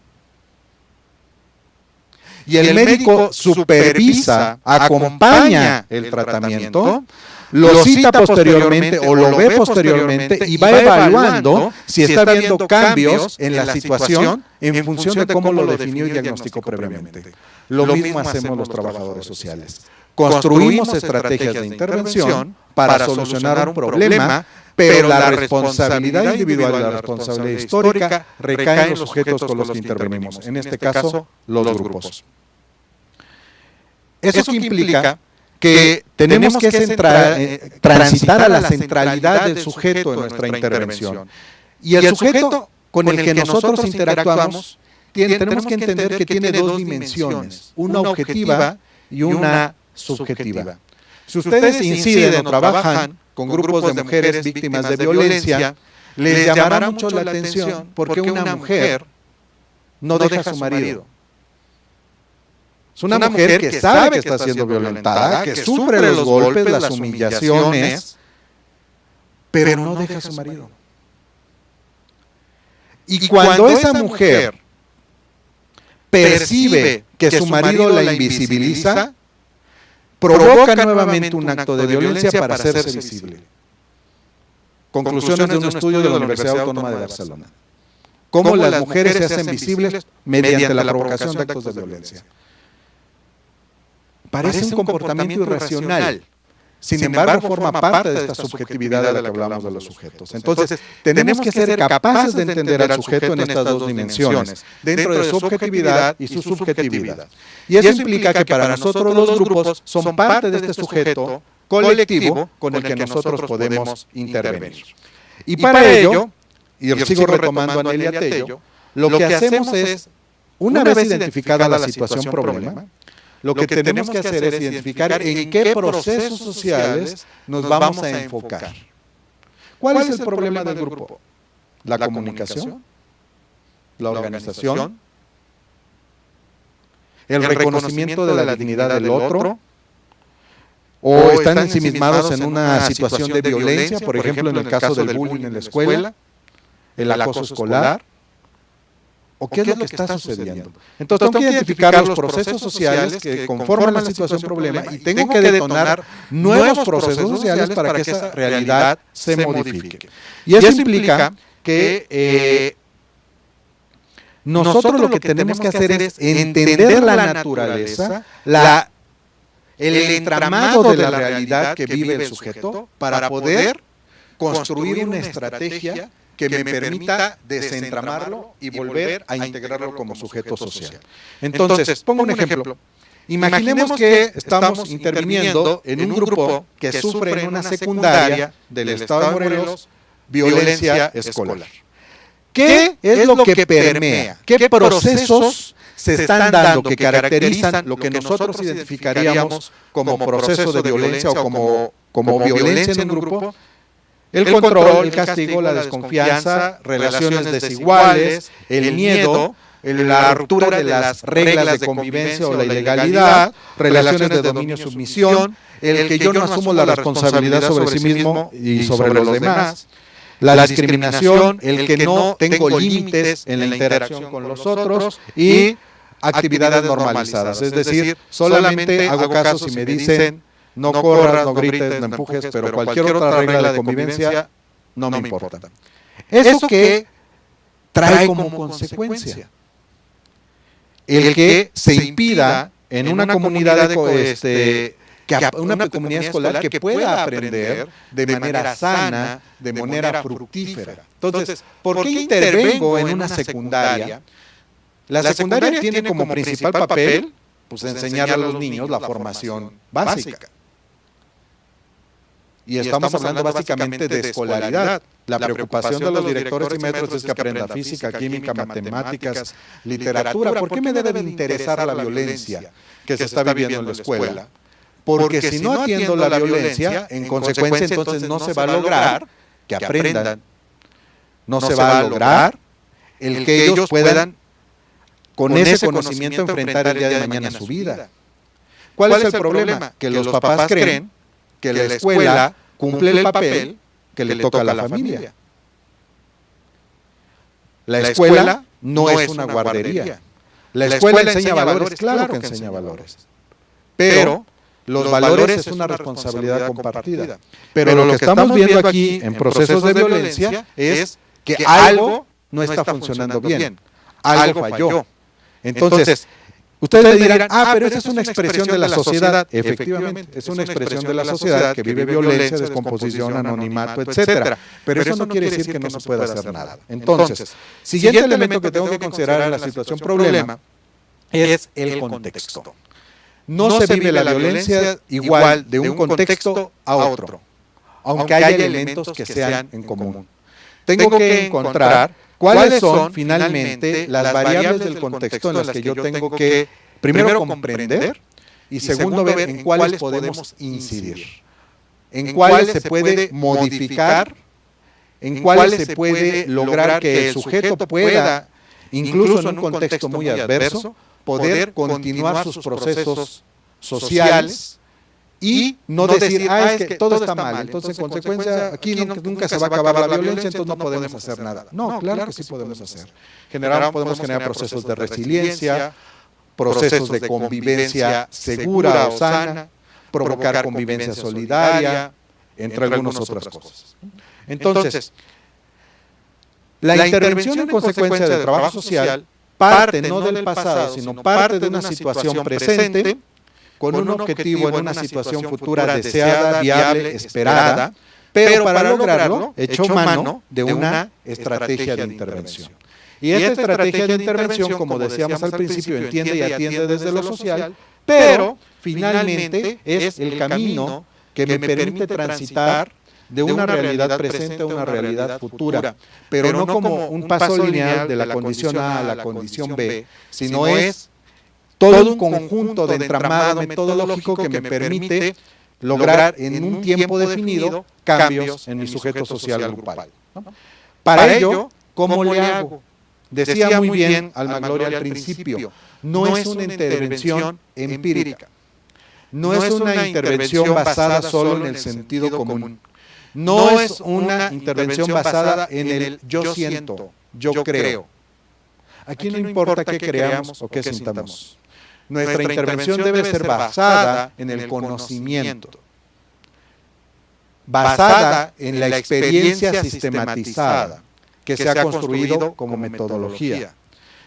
Y el médico supervisa, acompaña el tratamiento, lo cita posteriormente o lo ve posteriormente y va evaluando si está habiendo cambios en la situación en función de cómo lo definió y diagnosticó previamente. Lo mismo hacemos los trabajadores sociales. Construimos estrategias de intervención para solucionar un problema, pero la responsabilidad individual y la responsabilidad histórica recae en los sujetos con los que intervenimos, en este caso, los grupos. ¿Eso qué implica? Que tenemos que transitar a la centralidad del sujeto en nuestra intervención. Y el sujeto con el que nosotros interactuamos, tenemos que entender que tiene dos dimensiones, una objetiva y una subjetiva. Si ustedes inciden o trabajan con grupos de mujeres víctimas de violencia, les llamará mucho la atención porque una mujer no deja a su marido. Es una mujer que sabe que está siendo violentada, que sufre los golpes, las humillaciones, pero no deja a su marido. Y cuando esa mujer percibe que su marido la invisibiliza, provoca nuevamente un acto de violencia para hacerse visible. Conclusiones de un estudio de la Universidad Autónoma de Barcelona. Cómo las mujeres se hacen visibles mediante la provocación de actos de violencia. Parece un comportamiento irracional. Sin embargo, forma parte de esta subjetividad de la que hablamos de los sujetos. Entonces, tenemos que ser capaces de entender al sujeto en estas dos dimensiones, dentro de su objetividad y su subjetividad. Y eso implica que para nosotros los grupos son parte de este sujeto colectivo con el que nosotros podemos intervenir. Y para ello, y sigo retomando a Nelia Tello, lo que hacemos es, una vez identificada la situación problema, lo que tenemos que hacer es identificar en qué procesos sociales nos vamos a enfocar. ¿Cuál es el problema del grupo? ¿La comunicación? ¿La organización? ¿El reconocimiento de la dignidad del otro? ¿O están ensimismados en una situación de violencia, por ejemplo, en el caso del bullying en la escuela, el acoso escolar? ¿O qué es lo que está sucediendo? Entonces tengo que identificar los procesos sociales que conforman la situación problema y tengo que detonar nuevos procesos sociales para que esa realidad se modifique. Y eso implica que nosotros lo que tenemos que hacer es entender la naturaleza, el entramado de la realidad que vive el sujeto para poder construir una estrategia que me permita desentramarlo y volver a integrarlo como sujeto social. Entonces, pongo un ejemplo. Imaginemos que estamos interviniendo en un grupo que sufre en una secundaria del Estado de Morelos violencia escolar. ¿Qué es lo que permea? ¿Qué procesos se están dando que caracterizan lo que nosotros identificaríamos como proceso de violencia o como violencia en un grupo? El control, el castigo, la desconfianza, relaciones desiguales, el miedo, la ruptura de las reglas de convivencia o la ilegalidad, relaciones de dominio-sumisión, el que yo no asumo la responsabilidad sobre sí mismo y sobre los demás, la discriminación, el que no tengo límites en la interacción con los otros y actividades normalizadas. Es decir, solamente hago caso si me dicen no corras, no grites, no empujes, pero cualquier otra regla de convivencia no me importa. ¿Eso qué trae como consecuencia? El que se impida en una comunidad una comunidad escolar que pueda aprender de manera sana, de manera fructífera. Entonces, ¿por qué intervengo en una secundaria? La secundaria tiene como principal papel pues enseñar a los niños la formación básica. Y estamos hablando básicamente de escolaridad. La preocupación de los directores y maestros es que aprenda física, química, matemáticas, literatura. ¿Por qué me debe de interesar la violencia que se está viviendo en la escuela? Porque si no atiendo la violencia, en consecuencia entonces no se va a lograr que aprendan. No se va a lograr el que ellos puedan con ese conocimiento enfrentar el día de mañana su vida. ¿Cuál es el problema? Que los papás creen que la escuela cumple el papel que le toca a la familia. La escuela no es una guardería. La escuela enseña valores, claro que enseña valores. Pero los valores es una responsabilidad compartida. Pero lo que estamos viendo aquí en procesos de violencia es que algo no está funcionando bien. Algo falló. Entonces, ustedes me dirán, pero esa es una expresión de la sociedad. Efectivamente, es una expresión de la sociedad que vive violencia, descomposición, anonimato, etcétera. Pero eso no quiere decir que no se pueda hacer nada. Entonces, siguiente elemento que tengo que considerar en la situación problema es el contexto. No se vive la violencia igual de un contexto a otro, aunque haya elementos que sean en común. Tengo que encontrar cuáles son finalmente las variables del contexto en las que yo tengo que, primero, comprender y segundo, ver en cuáles podemos incidir, en cuáles se puede modificar, en cuáles se puede lograr que el sujeto pueda, incluso en un contexto muy adverso, poder continuar sus procesos sociales y no decir, es que todo está mal, entonces en consecuencia aquí nunca se va a acabar la violencia, entonces no podemos hacer nada. No, claro que sí podemos hacer. Podemos generar procesos de resiliencia, procesos de convivencia segura o sana, provocar convivencia solidaria, entre algunas otras cosas. Entonces, la intervención en consecuencia del trabajo social parte no del pasado, sino parte de una situación presente, con un objetivo en una situación futura deseada, viable, esperada, pero para lograrlo, hecho mano de una estrategia de intervención. Y esta estrategia de intervención, como decíamos al principio, entiende y atiende desde lo social, pero finalmente es el camino que me permite transitar de una realidad presente a una realidad futura, pero no como un paso lineal de la condición A a la condición B, sino es todo un conjunto de entramado metodológico que me permite lograr en un tiempo definido cambios en mi sujeto social grupal, ¿no? Para ello, ¿cómo le hago? Decía muy bien Alma Gloria al principio, no es una intervención empírica, no es una intervención basada solo en el sentido común, no es una intervención basada en el yo siento, yo creo. Aquí no importa qué creamos o qué sintamos. Nuestra intervención debe ser basada en el conocimiento, basada en la experiencia sistematizada que se ha construido como metodología.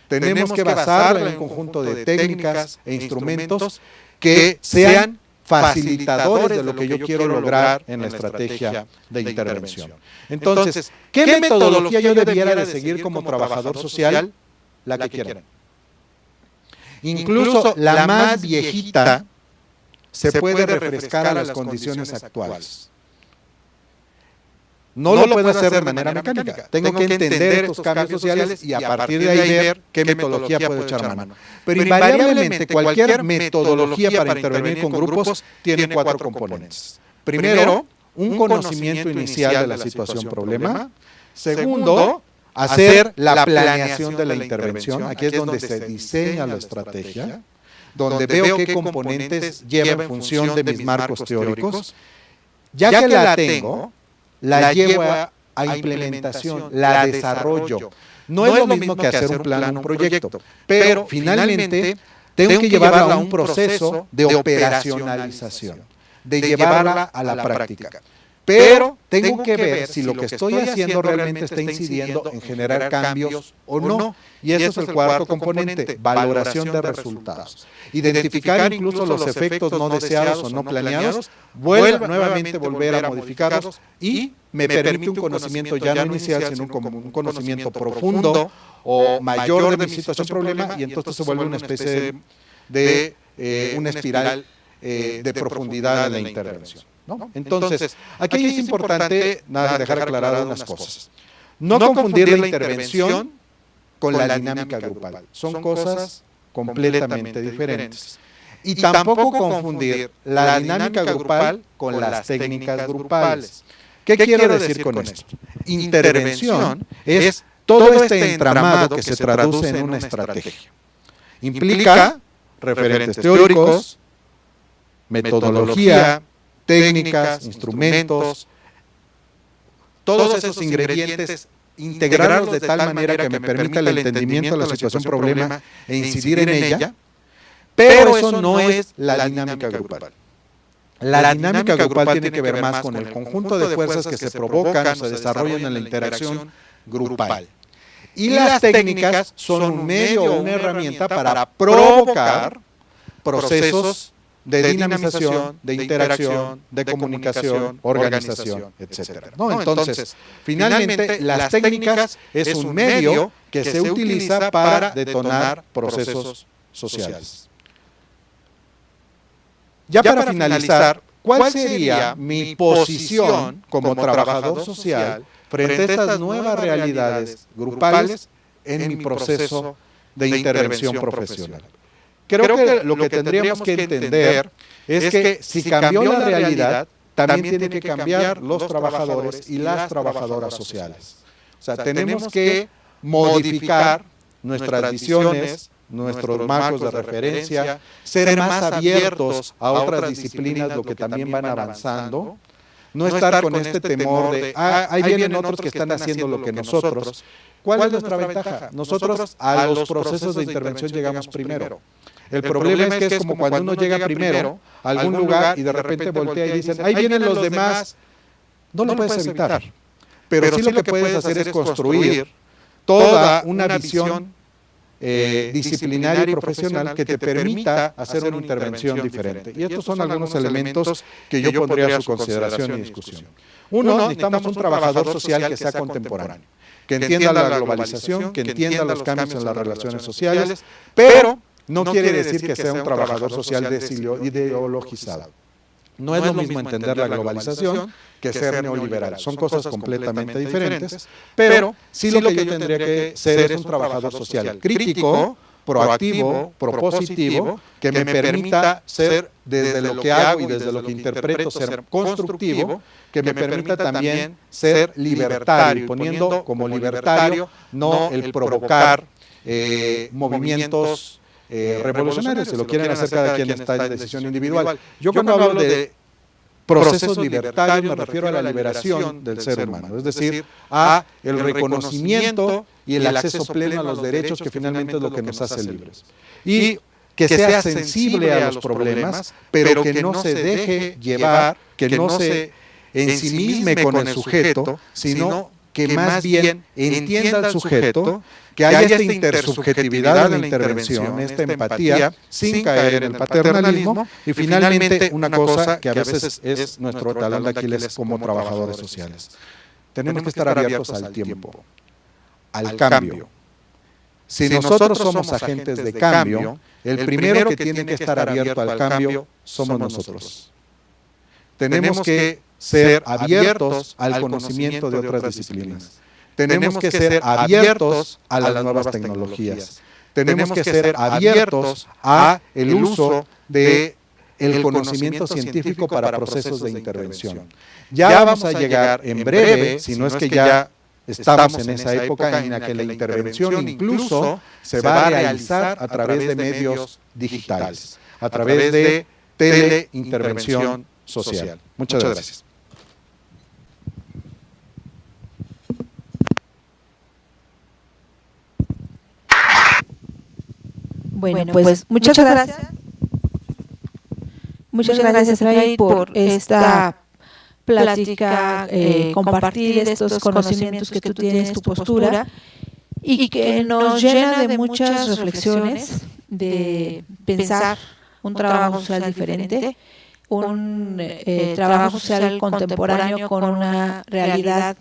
Tenemos que basarla en un conjunto de técnicas e instrumentos que sean facilitadores de lo que yo quiero lograr en la estrategia de intervención. Entonces, ¿qué metodología yo debiera de seguir como trabajador social? La que quieran. Incluso la más viejita se puede refrescar a las condiciones actuales. No lo puedo hacer de manera mecánica. Tengo que entender estos cambios sociales y a partir de ahí ver qué metodología puedo echar mano. Pero invariablemente cualquier metodología para intervenir con grupos tiene 4 componentes. Primero, un conocimiento inicial de la situación problema. Segundo, hacer la planeación de la intervención. Aquí es donde se diseña la estrategia, donde veo qué componentes lleva en función de mis marcos teóricos. Ya que la tengo, la llevo a implementación, la desarrollo. No es lo mismo que hacer un plan o un proyecto, pero finalmente tengo que llevarla a un proceso de operacionalización, de llevarla a la práctica. Pero tengo que ver si lo que estoy haciendo realmente está incidiendo en generar cambios o no. Y ese es el cuarto componente, valoración de resultados. Identificar incluso los efectos no deseados o no planeados, nuevamente volver a modificarlos y me permite un conocimiento ya no inicial, sino un conocimiento profundo o mayor de mi situación problema y entonces se vuelve una especie de una espiral de profundidad en la intervención, ¿no? Entonces, aquí es importante dejar aclaradas unas cosas. No confundir la intervención con la dinámica grupal. Son cosas completamente diferentes. Y tampoco confundir la dinámica grupal con las técnicas grupales. ¿Qué quiero decir con esto? Intervención es todo este entramado que se traduce en una estrategia. Implica referentes teóricos, metodología, técnicas, instrumentos, todos esos ingredientes, integrarlos de tal manera que me permita el entendimiento de la situación problema e incidir en ella, pero eso no es la dinámica grupal. La dinámica grupal tiene que ver más con el conjunto de fuerzas que se provocan o se desarrollan en la interacción grupal. Y las técnicas son un medio o una herramienta para provocar procesos de dinamización, de interacción, de comunicación, organización, etc. ¿No? Entonces, finalmente, las técnicas es un medio que se utiliza para detonar procesos sociales. Ya para finalizar, ¿cuál sería mi posición como trabajador social frente a estas nuevas realidades grupales en mi proceso de intervención profesional? Creo que lo que tendríamos que entender es que si cambió la realidad, también tienen que cambiar los trabajadores y las trabajadoras sociales. O sea, tenemos que modificar nuestras visiones, nuestros marcos de referencia, ser más abiertos a otras disciplinas, lo que también van avanzando, no estar con este temor de, ahí vienen otros que están haciendo lo que nosotros. ¿Cuál es nuestra ventaja? Nosotros a los procesos de intervención llegamos primero. El problema es que es como cuando uno llega primero a algún lugar y de repente voltea y dicen, ahí vienen los demás. No lo puedes evitar, pero sí lo que puedes hacer es construir toda una visión disciplinaria y profesional que te permita hacer una intervención diferente. Y estos son algunos elementos que yo pondría a su consideración y discusión. Uno, necesitamos un trabajador social que sea contemporáneo, que entienda la globalización, que entienda los cambios en las relaciones sociales, pero no quiere decir que sea un trabajador social ideologizado. No es lo mismo entender la globalización que ser neoliberal. Son cosas completamente diferentes, pero sí lo que yo tendría que ser es un trabajador social crítico, proactivo, propositivo, que me permita ser, desde lo que hago y desde lo que interpreto, ser constructivo, que me permita también ser libertario, y poniendo como libertario no el provocar movimientos revolucionarios, si lo quieren hacer cada quien está en decisión individual. Yo cuando hablo de procesos libertarios me refiero a la liberación del ser humano, es decir, a el reconocimiento y el acceso pleno a los derechos que finalmente es lo que nos hace libres. Y que sea sensible a los problemas, pero que no se deje llevar, que no se ensimisme con el sujeto, sino que más bien entienda al sujeto, que haya esta intersubjetividad en la intervención, esta empatía, sin caer en el paternalismo, y finalmente una cosa que a veces es nuestro talón de Aquiles como trabajadores sociales. Tenemos que estar abiertos al tiempo, al cambio. Si nosotros somos agentes de cambio, el primero que tiene que estar abierto al cambio somos nosotros. Tenemos que ser abiertos al conocimiento de otras disciplinas. Tenemos que ser abiertos a las nuevas tecnologías. Tenemos que ser abiertos a el uso de el conocimiento científico para procesos de intervención. Ya vamos a llegar en breve, si no es que ya estamos en esa época en la que la intervención incluso se va a realizar a través de medios digitales, a través de teleintervención social. Muchas gracias. Bueno, pues muchas gracias. Muchas gracias, Ray, por esta plática, compartir estos conocimientos que tú tienes, tu postura, y que nos llena de muchas reflexiones, de pensar un trabajo social diferente, un trabajo social contemporáneo con una realidad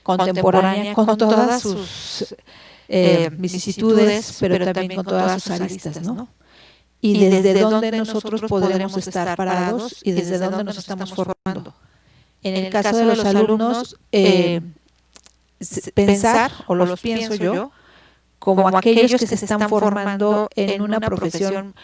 contemporánea, con todas sus vicisitudes, pero también con todas sus aristas, ¿no? Y desde dónde nosotros podemos estar parados y desde dónde nos estamos formando. En el caso de los alumnos, pensar, o los pienso yo, como aquellos que se están formando en una profesión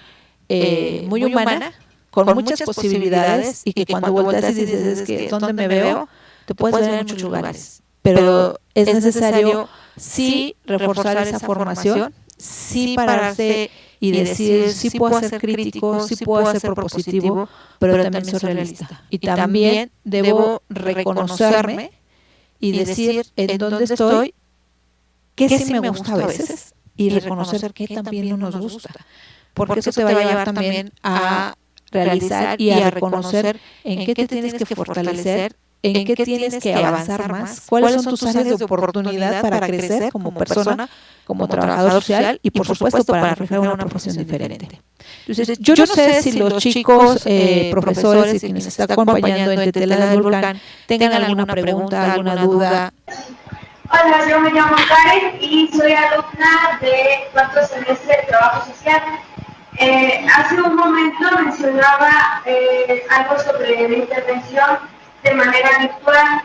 muy humana, con muchas posibilidades, y que cuando volteas y dices, es que ¿dónde me veo? Te puedes ver en muchos lugares, pero es necesario sí reforzar esa formación, sí pararse y decir, sí puedo ser crítico, sí puedo ser propositivo, pero también soy realista. Y también debo reconocerme y decir en dónde estoy, qué sí me gusta a veces, y reconocer qué también no nos gusta. Porque eso te va a llevar también a realizar y a reconocer en qué te tienes que fortalecer, en qué tienes que avanzar más, cuáles son tus áreas de oportunidad para crecer como persona, como trabajador social, y por supuesto para reflejar una profesión diferente. Entonces, yo no sé si los chicos, profesores y quienes están acompañando en Tetela del Volcán tengan alguna pregunta, alguna duda. Hola, yo me llamo Karen y soy alumna de cuarto semestre de Trabajo Social. Hace un momento mencionaba algo sobre la intervención de manera virtual.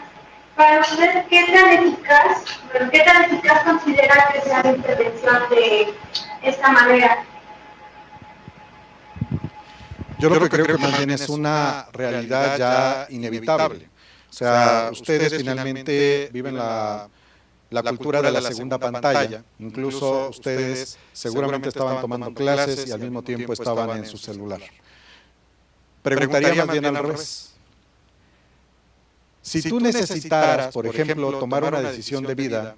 Para usted, ¿qué tan eficaz considera que sea la intervención de esta manera? Yo lo que creo que más bien es una realidad ya inevitable. O sea, ustedes finalmente viven la la cultura de la segunda pantalla. Incluso ustedes seguramente estaban tomando clases y al mismo tiempo estaban en su celular. Preguntaría más bien al revés. Si tú necesitaras, por ejemplo, tomar una decisión de vida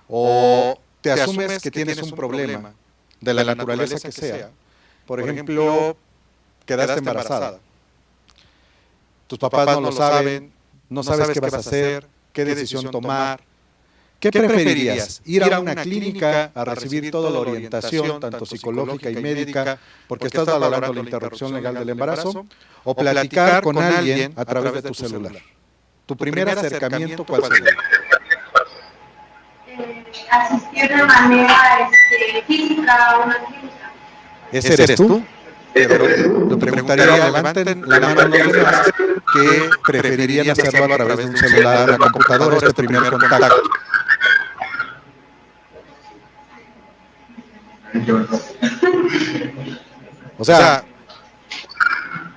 o te asumes que tienes un problema de la naturaleza que sea, por ejemplo, quedaste embarazada, tus papás no lo saben, no sabes qué vas a hacer, qué decisión tomar, ¿qué preferirías? ¿Ir a una clínica a recibir toda la orientación, tanto psicológica y médica, porque estás valorando la interrupción legal del embarazo, o platicar con alguien a través de tu celular? ¿Tu primer acercamiento cuál sería? Asistir de manera física a una clínica. ¿Ese eres tú? Pero le preguntaría, levanten la mano los demás que preferirían hacerlo a través de un celular, una computadora, este primer contacto. O sea,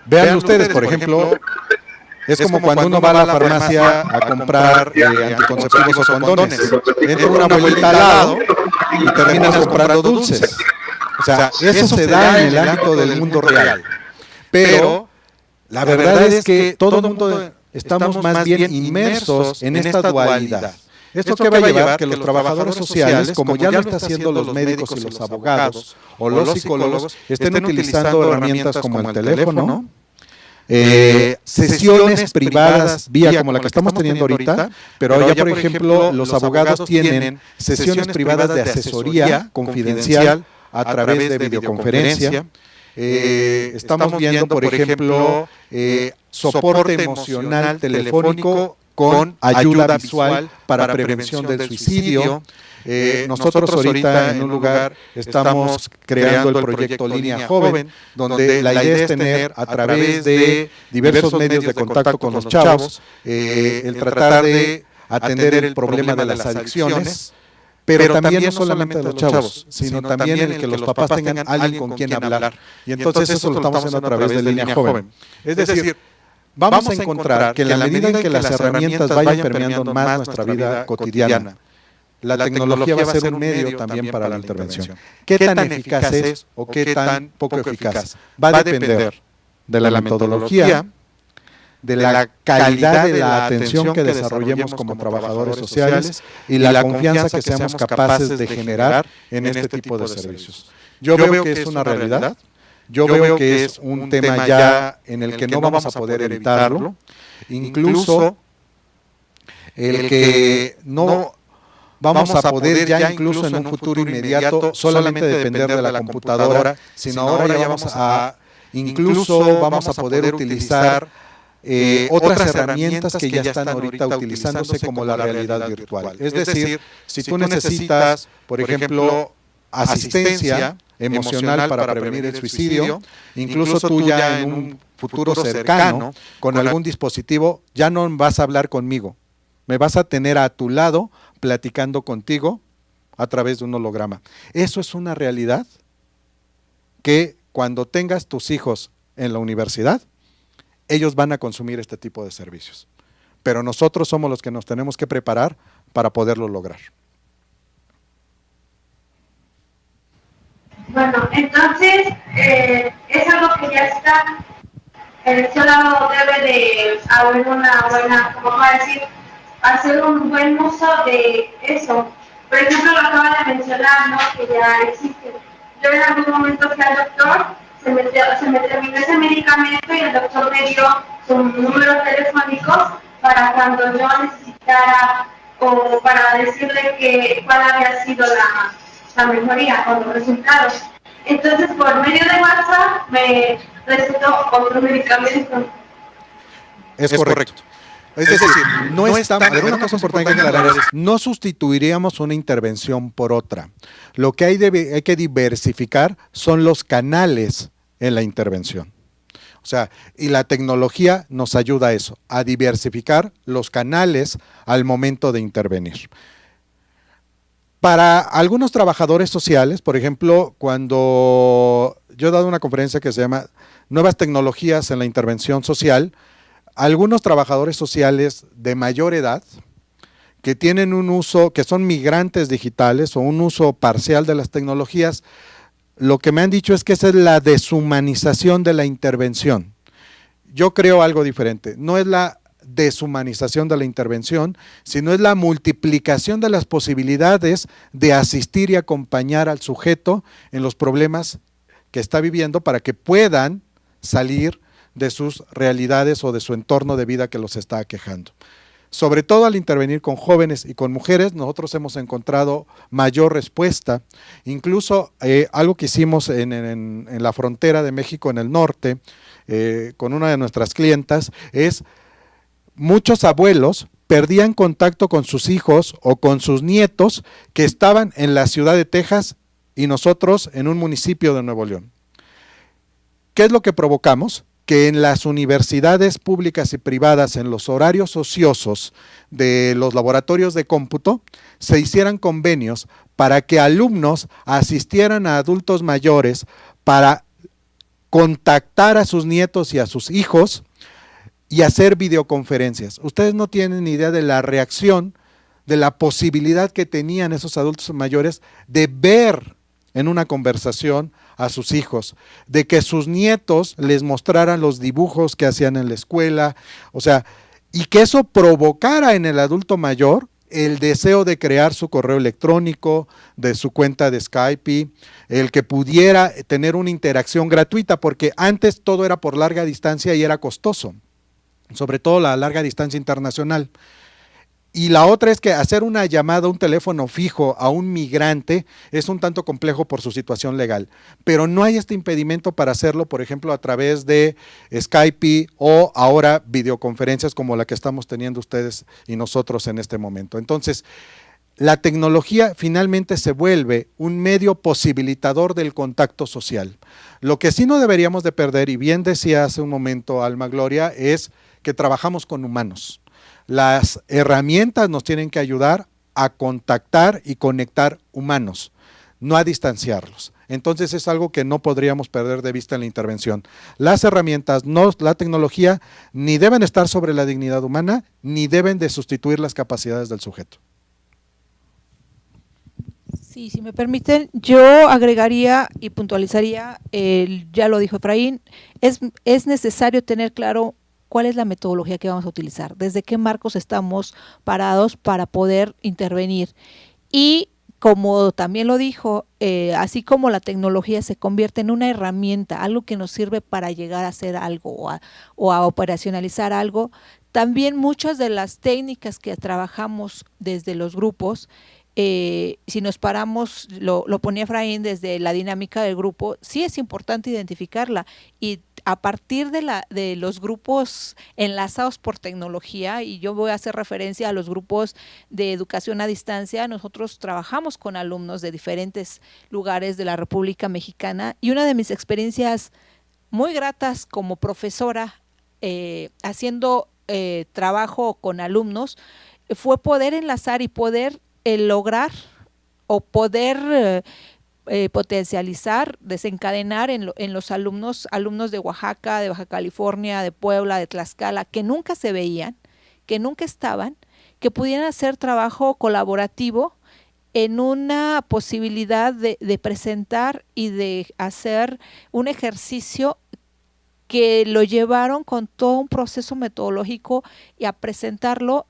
vean ustedes, por ejemplo, es como cuando uno va a la farmacia a comprar anticonceptivos o condones. Entra una abuelita al lado y terminas comprando dulces. O sea, eso se da en el ámbito del mundo real. Pero la verdad es que todo el mundo estamos más bien inmersos en esta dualidad. ¿Esto qué va a llevar? Que los trabajadores sociales, como ya lo están haciendo los médicos y los abogados o los psicólogos, estén utilizando herramientas como el teléfono, sesiones privadas vía como la que estamos teniendo ahorita, pero ya por ejemplo los abogados tienen sesiones privadas de asesoría confidencial a través de videoconferencia. Estamos viendo, por ejemplo, soporte emocional telefónico con ayuda visual para prevención del suicidio. Nosotros ahorita en un lugar estamos creando el proyecto Línea Joven, donde la idea es tener a través de diversos medios de contacto con los chavos, el tratar de atender el problema de las adicciones, pero también no solamente de los chavos, sino también el que los papás tengan alguien con quien hablar. Y entonces eso lo estamos haciendo a través de Línea Joven. Es decir, vamos a encontrar que en la medida en que las herramientas vayan permeando más nuestra vida cotidiana, la tecnología va a ser un medio también para la intervención. ¿Qué tan eficaz es o qué tan poco eficaz? Va a depender de la metodología, de la calidad de la atención que desarrollemos como trabajadores sociales y la confianza que seamos capaces de generar en este tipo de servicios. Yo veo que es una realidad. Yo veo que es un tema ya en el que no vamos a poder evitarlo. Incluso el que no vamos a poder ya incluso en un futuro inmediato solamente depender de la computadora, sino ahora ya vamos a poder utilizar otras herramientas que ya están ahorita utilizándose como la realidad virtual. Es decir, si tú necesitas, por ejemplo, asistencia emocional para prevenir el suicidio, incluso tú ya en un futuro cercano, con algún dispositivo, ya no vas a hablar conmigo, me vas a tener a tu lado platicando contigo a través de un holograma. Eso es una realidad que cuando tengas tus hijos en la universidad, ellos van a consumir este tipo de servicios. Pero nosotros somos los que nos tenemos que preparar para poderlo lograr. Bueno, entonces es algo que ya está, solo debe de haber una buena, ¿cómo va a decir? Hacer un buen uso de eso. Por ejemplo, lo acaba de mencionar, ¿no? Que ya existe. Yo en algún momento fui al doctor, se me terminó ese medicamento y el doctor me dio sus números telefónicos para cuando yo necesitara o para decirle cuál había sido la mejoría o los resultados. Entonces, por medio de WhatsApp me recetó otro medicamento. Es correcto. Es decir, no estamos, una cosa importante que aclarar es, no sustituiríamos una intervención por otra. Lo que hay que diversificar son los canales en la intervención. O sea, y la tecnología nos ayuda a eso, a diversificar los canales al momento de intervenir. Para algunos trabajadores sociales, por ejemplo, cuando yo he dado una conferencia que se llama Nuevas tecnologías en la intervención social, algunos trabajadores sociales de mayor edad que tienen un uso, que son migrantes digitales o un uso parcial de las tecnologías, lo que me han dicho es que esa es la deshumanización de la intervención. Yo creo algo diferente, no es la deshumanización de la intervención, sino es la multiplicación de las posibilidades de asistir y acompañar al sujeto en los problemas que está viviendo para que puedan salir de sus realidades o de su entorno de vida que los está aquejando. Sobre todo al intervenir con jóvenes y con mujeres, nosotros hemos encontrado mayor respuesta. Incluso algo que hicimos en la frontera de México en el norte, con una de nuestras clientas, es muchos abuelos perdían contacto con sus hijos o con sus nietos que estaban en la ciudad de Texas y nosotros en un municipio de Nuevo León. ¿Qué es lo que provocamos? Que en las universidades públicas y privadas, en los horarios ociosos de los laboratorios de cómputo, se hicieran convenios para que alumnos asistieran a adultos mayores para contactar a sus nietos y a sus hijos y hacer videoconferencias. Ustedes no tienen ni idea de la reacción, de la posibilidad que tenían esos adultos mayores de ver en una conversación a sus hijos, de que sus nietos les mostraran los dibujos que hacían en la escuela, o sea, y que eso provocara en el adulto mayor el deseo de crear su correo electrónico, de su cuenta de Skype, el que pudiera tener una interacción gratuita, porque antes todo era por larga distancia y era costoso, sobre todo la larga distancia internacional. Y la otra es que hacer una llamada a un teléfono fijo a un migrante es un tanto complejo por su situación legal, pero no hay este impedimento para hacerlo, por ejemplo, a través de Skype o ahora videoconferencias como la que estamos teniendo ustedes y nosotros en este momento. Entonces, la tecnología finalmente se vuelve un medio posibilitador del contacto social. Lo que sí no deberíamos de perder, y bien decía hace un momento Alma Gloria, es que trabajamos con humanos. Las herramientas nos tienen que ayudar a contactar y conectar humanos, no a distanciarlos. Entonces es algo que no podríamos perder de vista en la intervención. Las herramientas, no la tecnología, ni deben estar sobre la dignidad humana, ni deben de sustituir las capacidades del sujeto. Sí, si me permiten, yo agregaría y puntualizaría, ya lo dijo Efraín, es necesario tener claro cuál es la metodología que vamos a utilizar, desde qué marcos estamos parados para poder intervenir. Y como también lo dijo, así como la tecnología se convierte en una herramienta, algo que nos sirve para llegar a hacer algo o a operacionalizar algo, también muchas de las técnicas que trabajamos desde los grupos, si nos paramos, lo ponía Efraín desde la dinámica del grupo, sí es importante identificarla y a partir de los grupos enlazados por tecnología, y yo voy a hacer referencia a los grupos de educación a distancia, nosotros trabajamos con alumnos de diferentes lugares de la República Mexicana y una de mis experiencias muy gratas como profesora haciendo trabajo con alumnos fue poder enlazar y poder lograr o poder potencializar, desencadenar en los alumnos de Oaxaca, de Baja California, de Puebla, de Tlaxcala, que nunca se veían, que nunca estaban, que pudieran hacer trabajo colaborativo en una posibilidad de presentar y de hacer un ejercicio que lo llevaron con todo un proceso metodológico y a presentarlo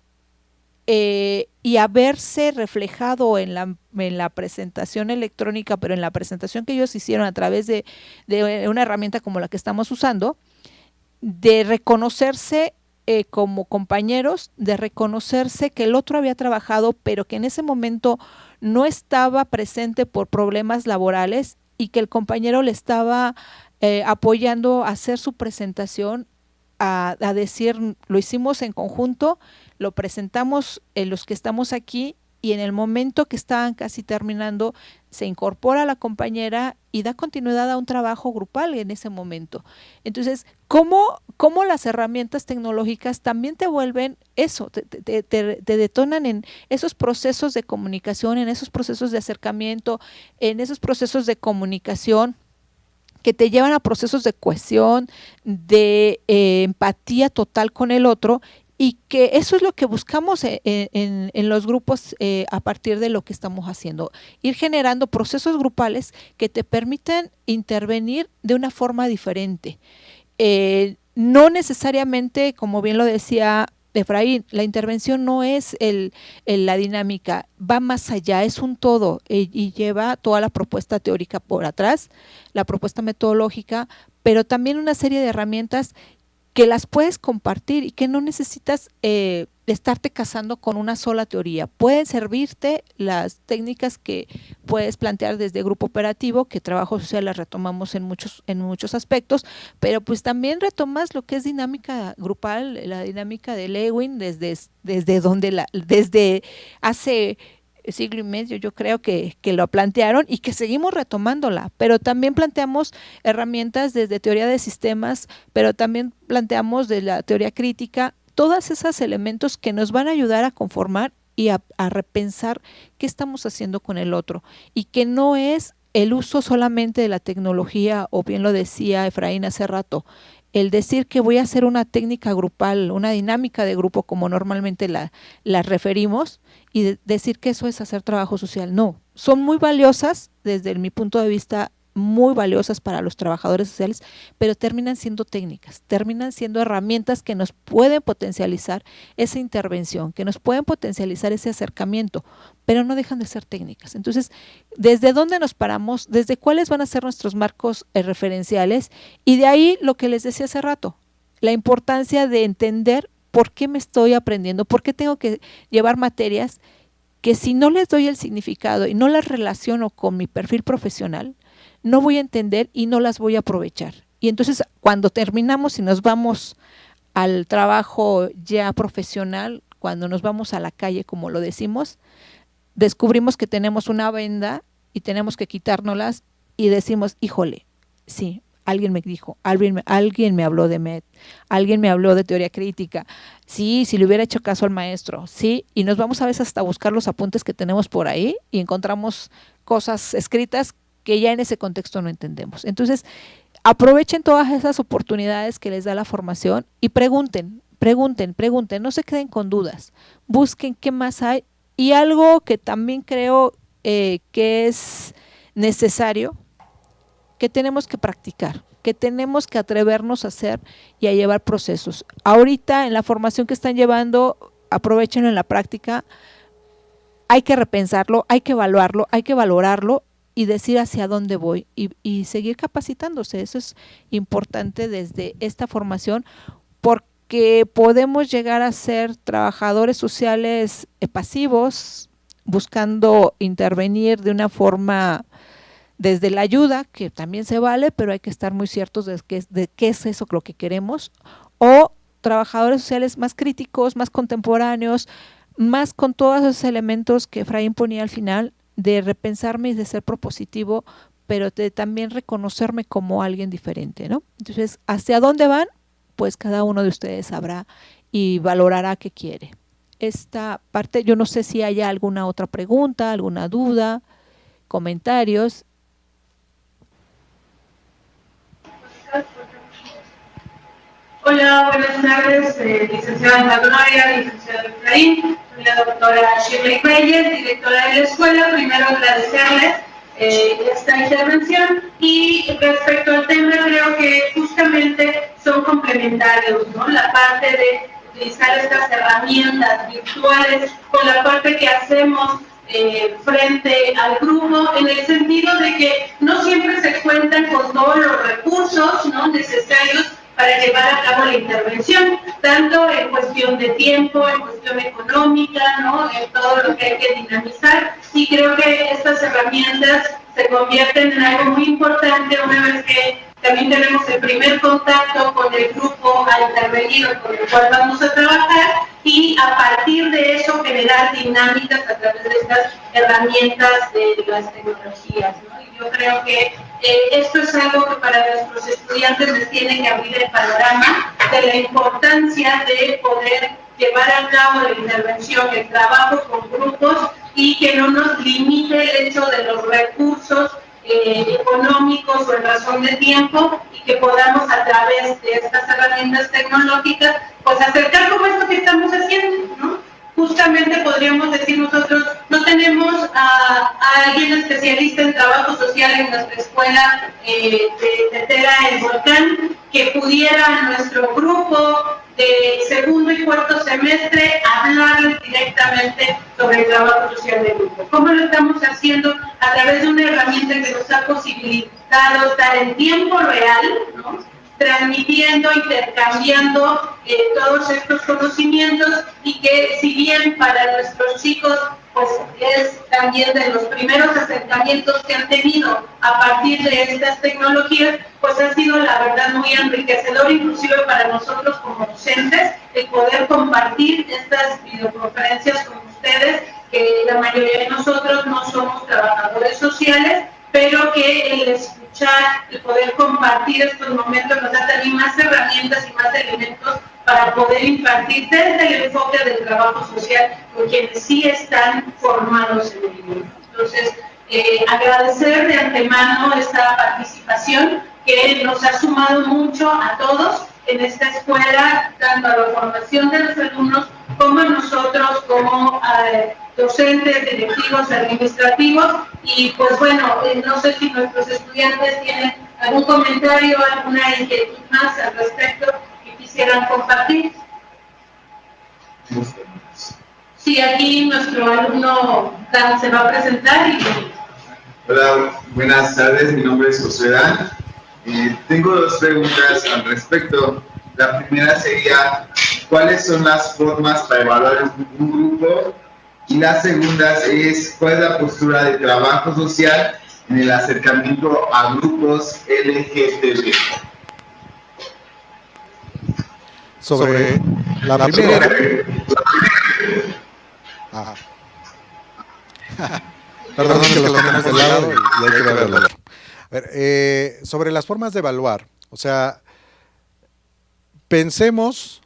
y a verse reflejado en la presentación electrónica, pero en la presentación que ellos hicieron a través de una herramienta como la que estamos usando, de reconocerse como compañeros, de reconocerse que el otro había trabajado, pero que en ese momento no estaba presente por problemas laborales y que el compañero le estaba apoyando a hacer su presentación, a decir, lo hicimos en conjunto, lo presentamos los que estamos aquí y en el momento que estaban casi terminando se incorpora la compañera y da continuidad a un trabajo grupal en ese momento. Entonces, ¿cómo las herramientas tecnológicas también te vuelven eso, te detonan en esos procesos de comunicación, en esos procesos de acercamiento, en esos procesos de comunicación que te llevan a procesos de cohesión, de empatía total con el otro y que eso es lo que buscamos en los grupos a partir de lo que estamos haciendo, ir generando procesos grupales que te permiten intervenir de una forma diferente. No necesariamente, como bien lo decía Efraín, la intervención no es la dinámica, va más allá, es un todo y lleva toda la propuesta teórica por atrás, la propuesta metodológica, pero también una serie de herramientas que las puedes compartir y que no necesitas estarte casando con una sola teoría. Pueden servirte las técnicas que puedes plantear desde grupo operativo, que trabajo social las retomamos en muchos aspectos, pero pues también retomas lo que es dinámica grupal, la dinámica de Lewin desde hace siglo y medio, yo creo que lo plantearon y que seguimos retomándola, pero también planteamos herramientas desde teoría de sistemas, pero también planteamos de la teoría crítica, todos esos elementos que nos van a ayudar a conformar y a repensar qué estamos haciendo con el otro, y que no es el uso solamente de la tecnología, o bien lo decía Efraín hace rato, el decir que voy a hacer una técnica grupal, una dinámica de grupo como normalmente la referimos, y decir que eso es hacer trabajo social. No, son muy valiosas, desde mi punto de vista, muy valiosas para los trabajadores sociales, pero terminan siendo técnicas, terminan siendo herramientas que nos pueden potencializar esa intervención, que nos pueden potencializar ese acercamiento, pero no dejan de ser técnicas. Entonces, ¿desde dónde nos paramos? ¿Desde cuáles van a ser nuestros marcos referenciales? Y de ahí lo que les decía hace rato, la importancia de entender por qué me estoy aprendiendo, por qué tengo que llevar materias que si no les doy el significado y no las relaciono con mi perfil profesional, no voy a entender y no las voy a aprovechar. Y entonces cuando terminamos y nos vamos al trabajo ya profesional, cuando nos vamos a la calle, como lo decimos, descubrimos que tenemos una venda y tenemos que quitárnoslas y decimos, híjole, sí, alguien me dijo, alguien me habló de MED, alguien me habló de teoría crítica, sí, si le hubiera hecho caso al maestro, sí, y nos vamos a veces hasta buscar los apuntes que tenemos por ahí y encontramos cosas escritas que ya en ese contexto no entendemos. Entonces, aprovechen todas esas oportunidades que les da la formación y pregunten, no se queden con dudas, busquen qué más hay. Y algo que también creo que es necesario, que tenemos que practicar, que tenemos que atrevernos a hacer y a llevar procesos. Ahorita en la formación que están llevando, aprovechenlo en la práctica, hay que repensarlo, hay que evaluarlo, hay que valorarlo y decir hacia dónde voy y seguir capacitándose. Eso es importante desde esta formación, porque podemos llegar a ser trabajadores sociales pasivos, buscando intervenir de una forma desde la ayuda, que también se vale, pero hay que estar muy ciertos de qué es eso lo que queremos, o trabajadores sociales más críticos, más contemporáneos, más con todos esos elementos que Efraín ponía al final, de repensarme y de ser propositivo, pero de también reconocerme como alguien diferente, ¿no? Entonces, ¿hacia dónde van? Pues cada uno de ustedes sabrá y valorará qué quiere. Esta parte, yo no sé si haya alguna otra pregunta, alguna duda, comentarios. Hola, buenas tardes, licenciada Ana Gloria, licenciado Efraín, soy la doctora Shirley Reyes, directora de la escuela. Primero agradecerles esta intervención, y respecto al tema, creo que justamente son complementarios, ¿no? La parte de utilizar estas herramientas virtuales con la parte que hacemos frente al grupo, en el sentido de que no siempre se cuentan con todos los recursos, ¿no?, necesarios para llevar a cabo la intervención, tanto en cuestión de tiempo, en cuestión económica, ¿no?, en todo lo que hay que dinamizar. Y creo que estas herramientas se convierten en algo muy importante una vez que también tenemos el primer contacto con el grupo a intervenir o con el cual vamos a trabajar, y a partir de eso generar dinámicas a través de estas herramientas de las tecnologías, ¿no? Y yo creo que esto es algo que para nuestros estudiantes les tiene que abrir el panorama de la importancia de poder llevar a cabo la intervención, el trabajo con grupos, y que no nos limite el hecho de los recursos económicos o en razón de tiempo, y que podamos a través de estas herramientas tecnológicas pues acercar como esto que estamos haciendo, ¿no? Justamente podríamos decir nosotros, no tenemos a alguien especialista en trabajo social en nuestra escuela de Tera El Volcán, que pudiera a nuestro grupo de segundo y cuarto semestre hablarles directamente sobre el trabajo social de grupo. ¿Cómo lo estamos haciendo? A través de una herramienta que nos ha posibilitado estar en tiempo real, ¿no? Transmitiendo, intercambiando todos estos conocimientos, y que si bien para nuestros chicos pues es también de los primeros acercamientos que han tenido a partir de estas tecnologías, pues ha sido la verdad muy enriquecedor, inclusive para nosotros como docentes, el poder compartir estas videoconferencias con ustedes, que la mayoría de nosotros no somos trabajadores sociales, pero que el escuchar, el poder compartir estos momentos nos da también más herramientas y más elementos para poder impartir desde el enfoque del trabajo social con quienes sí están formados en el mundo. Entonces, agradecer de antemano esta participación que nos ha sumado mucho a todos en esta escuela, tanto a la formación de los alumnos como a nosotros, como a docentes, directivos, administrativos. Y pues bueno, no sé si nuestros estudiantes tienen algún comentario, alguna inquietud más al respecto que quisieran compartir. Sí, aquí nuestro alumno Dan se va a presentar. Hola, buenas tardes, mi nombre es José Dan. Tengo dos preguntas al respecto. La primera sería, ¿cuáles son las formas para evaluar un grupo? Y la segunda es, ¿cuál es la postura de trabajo social en el acercamiento a grupos LGTB? Sobre la primera. Ajá. Perdón, que lo tenemos de lado y hay que verlo. A ver, sobre las formas de evaluar, o sea, pensemos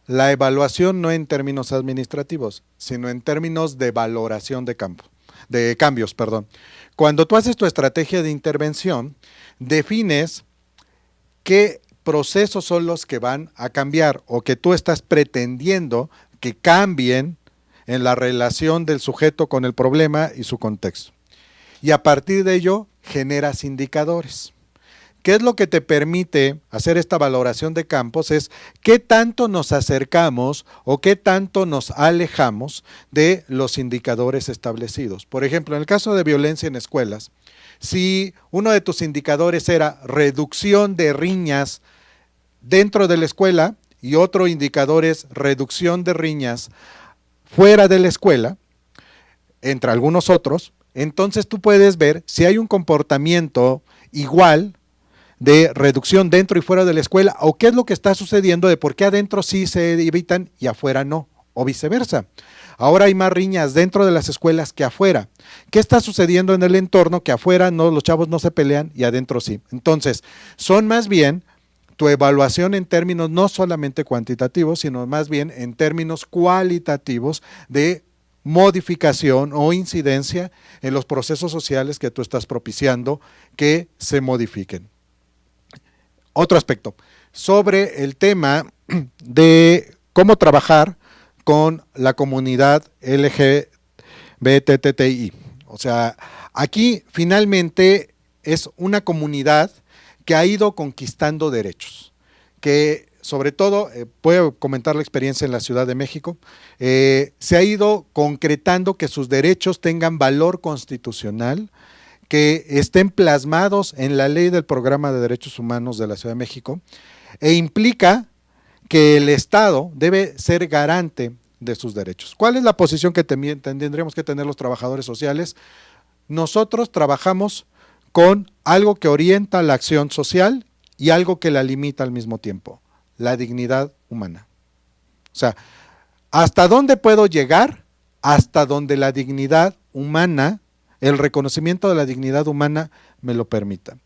la evaluación no en términos administrativos, sino en términos de valoración de cambios. Cuando tú haces tu estrategia de intervención, defines qué procesos son los que van a cambiar o que tú estás pretendiendo que cambien en la relación del sujeto con el problema y su contexto. Y a partir de ello, generas indicadores. ¿Qué es lo que te permite hacer esta valoración de campos? Es qué tanto nos acercamos o qué tanto nos alejamos de los indicadores establecidos. Por ejemplo, en el caso de violencia en escuelas, si uno de tus indicadores era reducción de riñas dentro de la escuela y otro indicador es reducción de riñas fuera de la escuela, entre algunos otros, entonces tú puedes ver si hay un comportamiento igual de reducción dentro y fuera de la escuela, o qué es lo que está sucediendo de por qué adentro sí se evitan y afuera no, o viceversa. Ahora hay más riñas dentro de las escuelas que afuera. ¿Qué está sucediendo en el entorno que afuera no, los chavos no se pelean y adentro sí? Entonces, son más bien tu evaluación en términos no solamente cuantitativos, sino más bien en términos cualitativos de modificación o incidencia en los procesos sociales que tú estás propiciando que se modifiquen. Otro aspecto, sobre el tema de cómo trabajar con la comunidad LGBTTI. O sea, aquí finalmente es una comunidad que ha ido conquistando derechos, que sobre todo, puedo comentar la experiencia en la Ciudad de México, se ha ido concretando que sus derechos tengan valor constitucional, que estén plasmados en la ley del Programa de Derechos Humanos de la Ciudad de México, e implica que el Estado debe ser garante de sus derechos. ¿Cuál es la posición que tendríamos que tener los trabajadores sociales? Nosotros trabajamos con algo que orienta la acción social y algo que la limita al mismo tiempo, la dignidad humana. O sea, ¿hasta dónde puedo llegar? Hasta donde la dignidad humana, el reconocimiento de la dignidad humana me lo permita.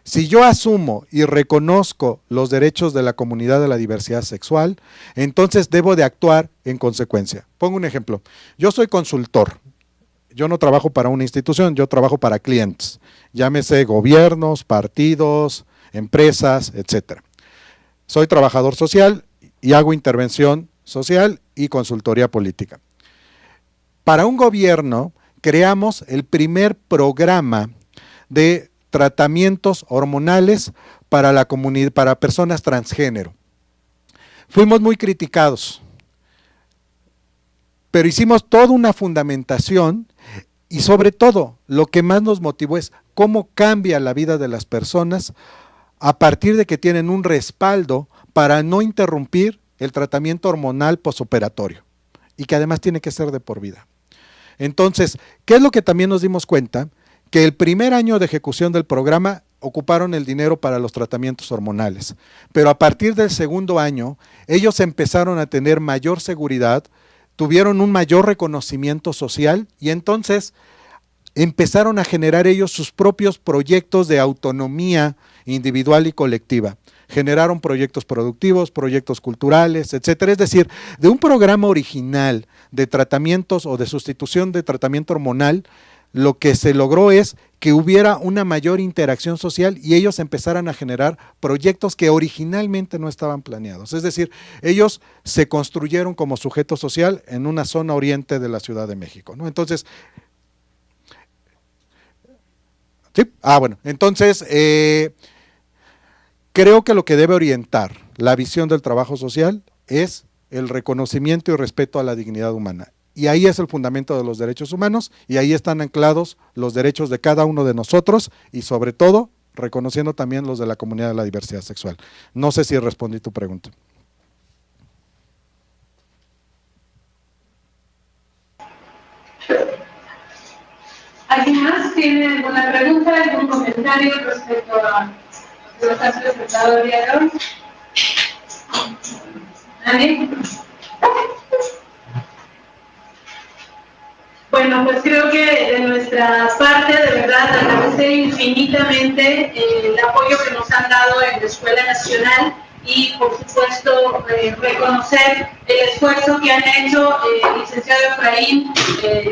Si yo asumo y reconozco los derechos de la comunidad de la diversidad sexual, entonces debo de actuar en consecuencia. Pongo un ejemplo. Yo soy consultor. yo no trabajo para una institución, yo trabajo para clientes, llámese gobiernos, partidos, empresas, etcétera. Soy trabajador social y hago intervención social y consultoría política. Para un gobierno creamos el primer programa de tratamientos hormonales para la comunidad, para personas transgénero. Fuimos muy criticados, pero hicimos toda una fundamentación y sobre todo lo que más nos motivó es cómo cambia la vida de las personas a partir de que tienen un respaldo para no interrumpir el tratamiento hormonal posoperatorio y que además tiene que ser de por vida. Entonces, ¿qué es lo que también nos dimos cuenta? Que el primer año de ejecución del programa ocuparon el dinero para los tratamientos hormonales, pero a partir del segundo año ellos empezaron a tener mayor seguridad, tuvieron un mayor reconocimiento social y entonces empezaron a generar ellos sus propios proyectos de autonomía individual y colectiva. Generaron proyectos productivos, proyectos culturales, etcétera. Es decir, de un programa original de tratamientos o de sustitución de tratamiento hormonal, lo que se logró es que hubiera una mayor interacción social y ellos empezaran a generar proyectos que originalmente no estaban planeados. Es decir, ellos se construyeron como sujeto social en una zona oriente de la Ciudad de México, ¿no? Entonces, ¿sí? Bueno, entonces, creo que lo que debe orientar la visión del trabajo social es el reconocimiento y respeto a la dignidad humana. Y ahí es el fundamento de los derechos humanos y ahí están anclados los derechos de cada uno de nosotros y sobre todo reconociendo también los de la comunidad de la diversidad sexual. No sé si respondí tu pregunta. ¿Alguien más tiene alguna pregunta, algún comentario respecto a lo que has presentado el día de hoy? ¿Nadie? Bueno, pues creo que de nuestra parte, de verdad, agradecer infinitamente el apoyo que nos han dado en la Escuela Nacional y, por supuesto, reconocer el esfuerzo que han hecho licenciado Efraín,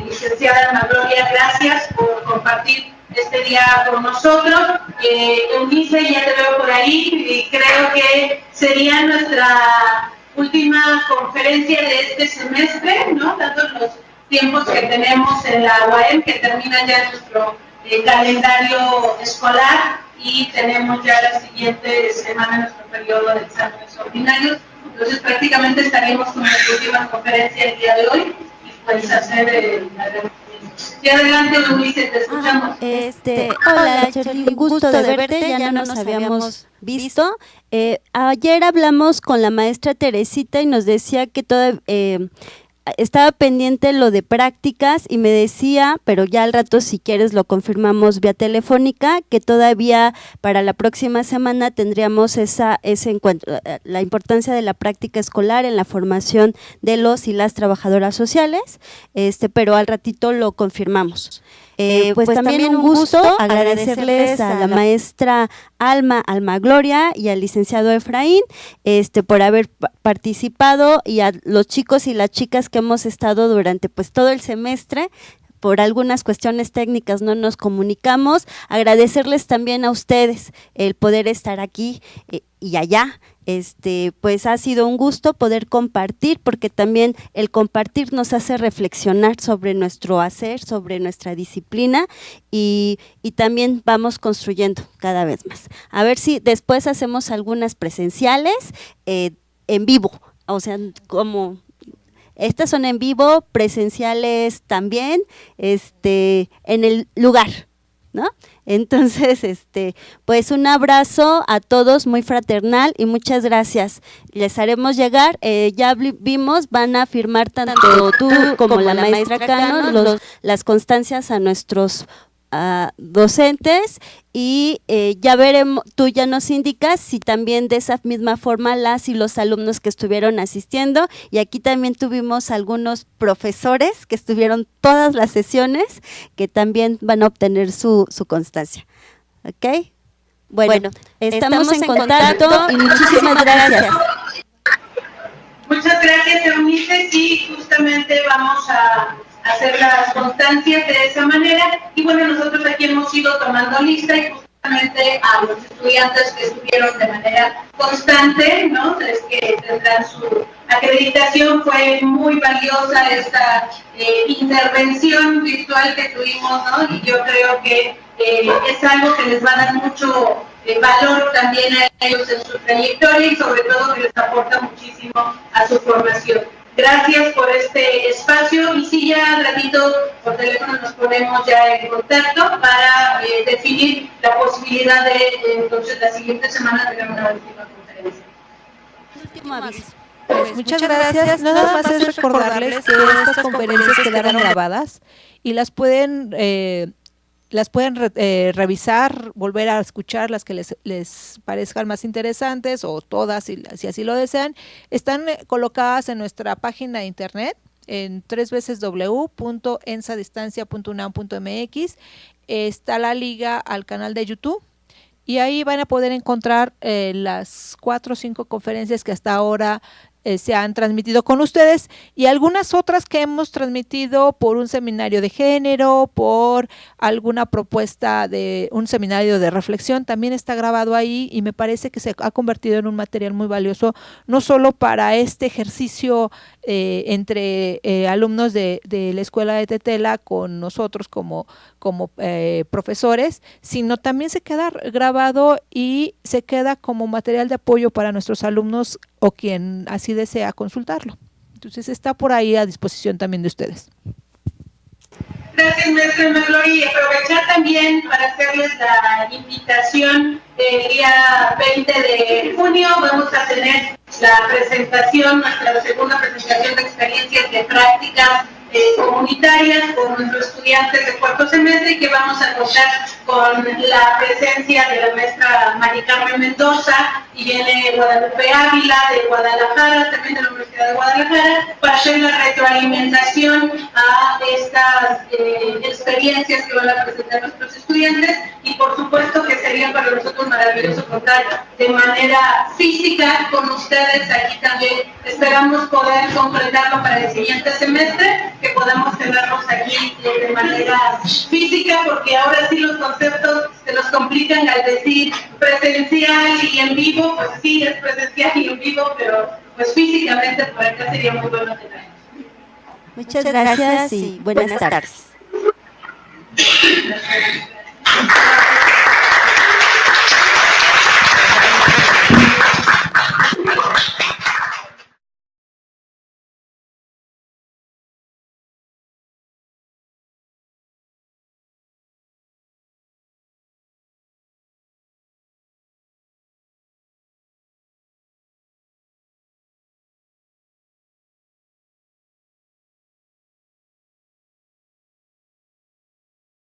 licenciada Ana Gloria, gracias por compartir este día con nosotros. Eunice, ya te veo por ahí, y creo que sería nuestra última conferencia de este semestre, ¿no? Dando los tiempos que tenemos en la UAM, que termina ya nuestro calendario escolar y tenemos ya la siguiente semana nuestro periodo de exámenes ordinarios. Entonces prácticamente estaríamos con nuestra última conferencia el día de hoy y pues hacer el agradecimiento. Y adelante, Luis, te escuchamos. Hola, Charly, un gusto de verte, ya no nos habíamos visto. Ayer hablamos con la maestra Teresita y nos decía que estaba pendiente lo de prácticas y me decía, pero ya al rato si quieres lo confirmamos vía telefónica, que todavía para la próxima semana tendríamos ese encuentro, la importancia de la práctica escolar en la formación de los y las trabajadoras sociales, pero al ratito lo confirmamos. Pues también un gusto agradecerles a la maestra Alma Gloria y al licenciado Efraín por haber participado y a los chicos y las chicas que hemos estado durante pues todo el semestre. Por algunas cuestiones técnicas no nos comunicamos, agradecerles también a ustedes el poder estar aquí y allá. Pues ha sido un gusto poder compartir, porque también el compartir nos hace reflexionar sobre nuestro hacer, sobre nuestra disciplina y también vamos construyendo cada vez más. A ver si después hacemos algunas presenciales en vivo, o sea, como estas son en vivo, presenciales también, en el lugar, ¿no? Entonces, pues un abrazo a todos muy fraternal y muchas gracias. Les haremos llegar, ya vimos, van a firmar tanto tú como la maestra Cano las constancias a nuestros docentes y ya veremos, tú ya nos indicas si también de esa misma forma las y los alumnos que estuvieron asistiendo, y aquí también tuvimos algunos profesores que estuvieron todas las sesiones que también van a obtener su constancia. ¿Ok? Bueno, estamos en contacto y muchísimas gracias. Muchas gracias, Eunice. Sí, justamente vamos a hacer las constancias de esa manera. Y bueno, nosotros aquí hemos ido tomando lista y justamente a los estudiantes que estuvieron de manera constante, ¿no? Es que tendrán su acreditación. Fue muy valiosa esta intervención virtual que tuvimos, ¿no? Y yo creo que es algo que les va a dar mucho valor también a ellos en su trayectoria y sobre todo que les aporta muchísimo a su formación. Gracias por este espacio y sí, ya al ratito por teléfono nos ponemos ya en contacto para definir la posibilidad de entonces la siguiente semana tener una última conferencia. Último aviso. Pues muchas gracias. Nada más es recordarles que estas conferencias quedaron grabadas y las pueden revisar, volver a escuchar las que les parezcan más interesantes o todas, si así lo desean. Están colocadas en nuestra página de internet en www.ensadistancia.unam.mx. Está la liga al canal de YouTube y ahí van a poder encontrar las 4 o 5 conferencias que hasta ahora se han transmitido con ustedes y algunas otras que hemos transmitido por un seminario de género, por alguna propuesta de un seminario de reflexión, también está grabado ahí y me parece que se ha convertido en un material muy valioso, no solo para este ejercicio entre alumnos de la Escuela de Tetela con nosotros como profesores, sino también se queda grabado y se queda como material de apoyo para nuestros alumnos o quien así desea consultarlo. Entonces está por ahí a disposición también de ustedes. Gracias, maestra Maglori. Y aprovechar también para hacerles la invitación del día 20 de junio. Vamos a tener la presentación, nuestra segunda presentación de experiencias de prácticas comunitarias con nuestros estudiantes de cuarto semestre y que vamos a contar con la presencia de la maestra Mari Carmen Mendoza y viene Guadalupe Ávila de Guadalajara, también de la Universidad de Guadalajara, para hacer la retroalimentación a estas experiencias que van a presentar nuestros estudiantes y por supuesto que sería para nosotros maravilloso contar de manera física con ustedes aquí también. Esperamos poder completarlo para el siguiente semestre, que podamos tenerlos aquí de manera física, porque ahora sí los conceptos se nos complican al decir presencial y en vivo. Pues sí, es presencial y en vivo, pero pues físicamente por acá sería muy bueno tenerlos. Muchas gracias y buenas tardes. Gracias.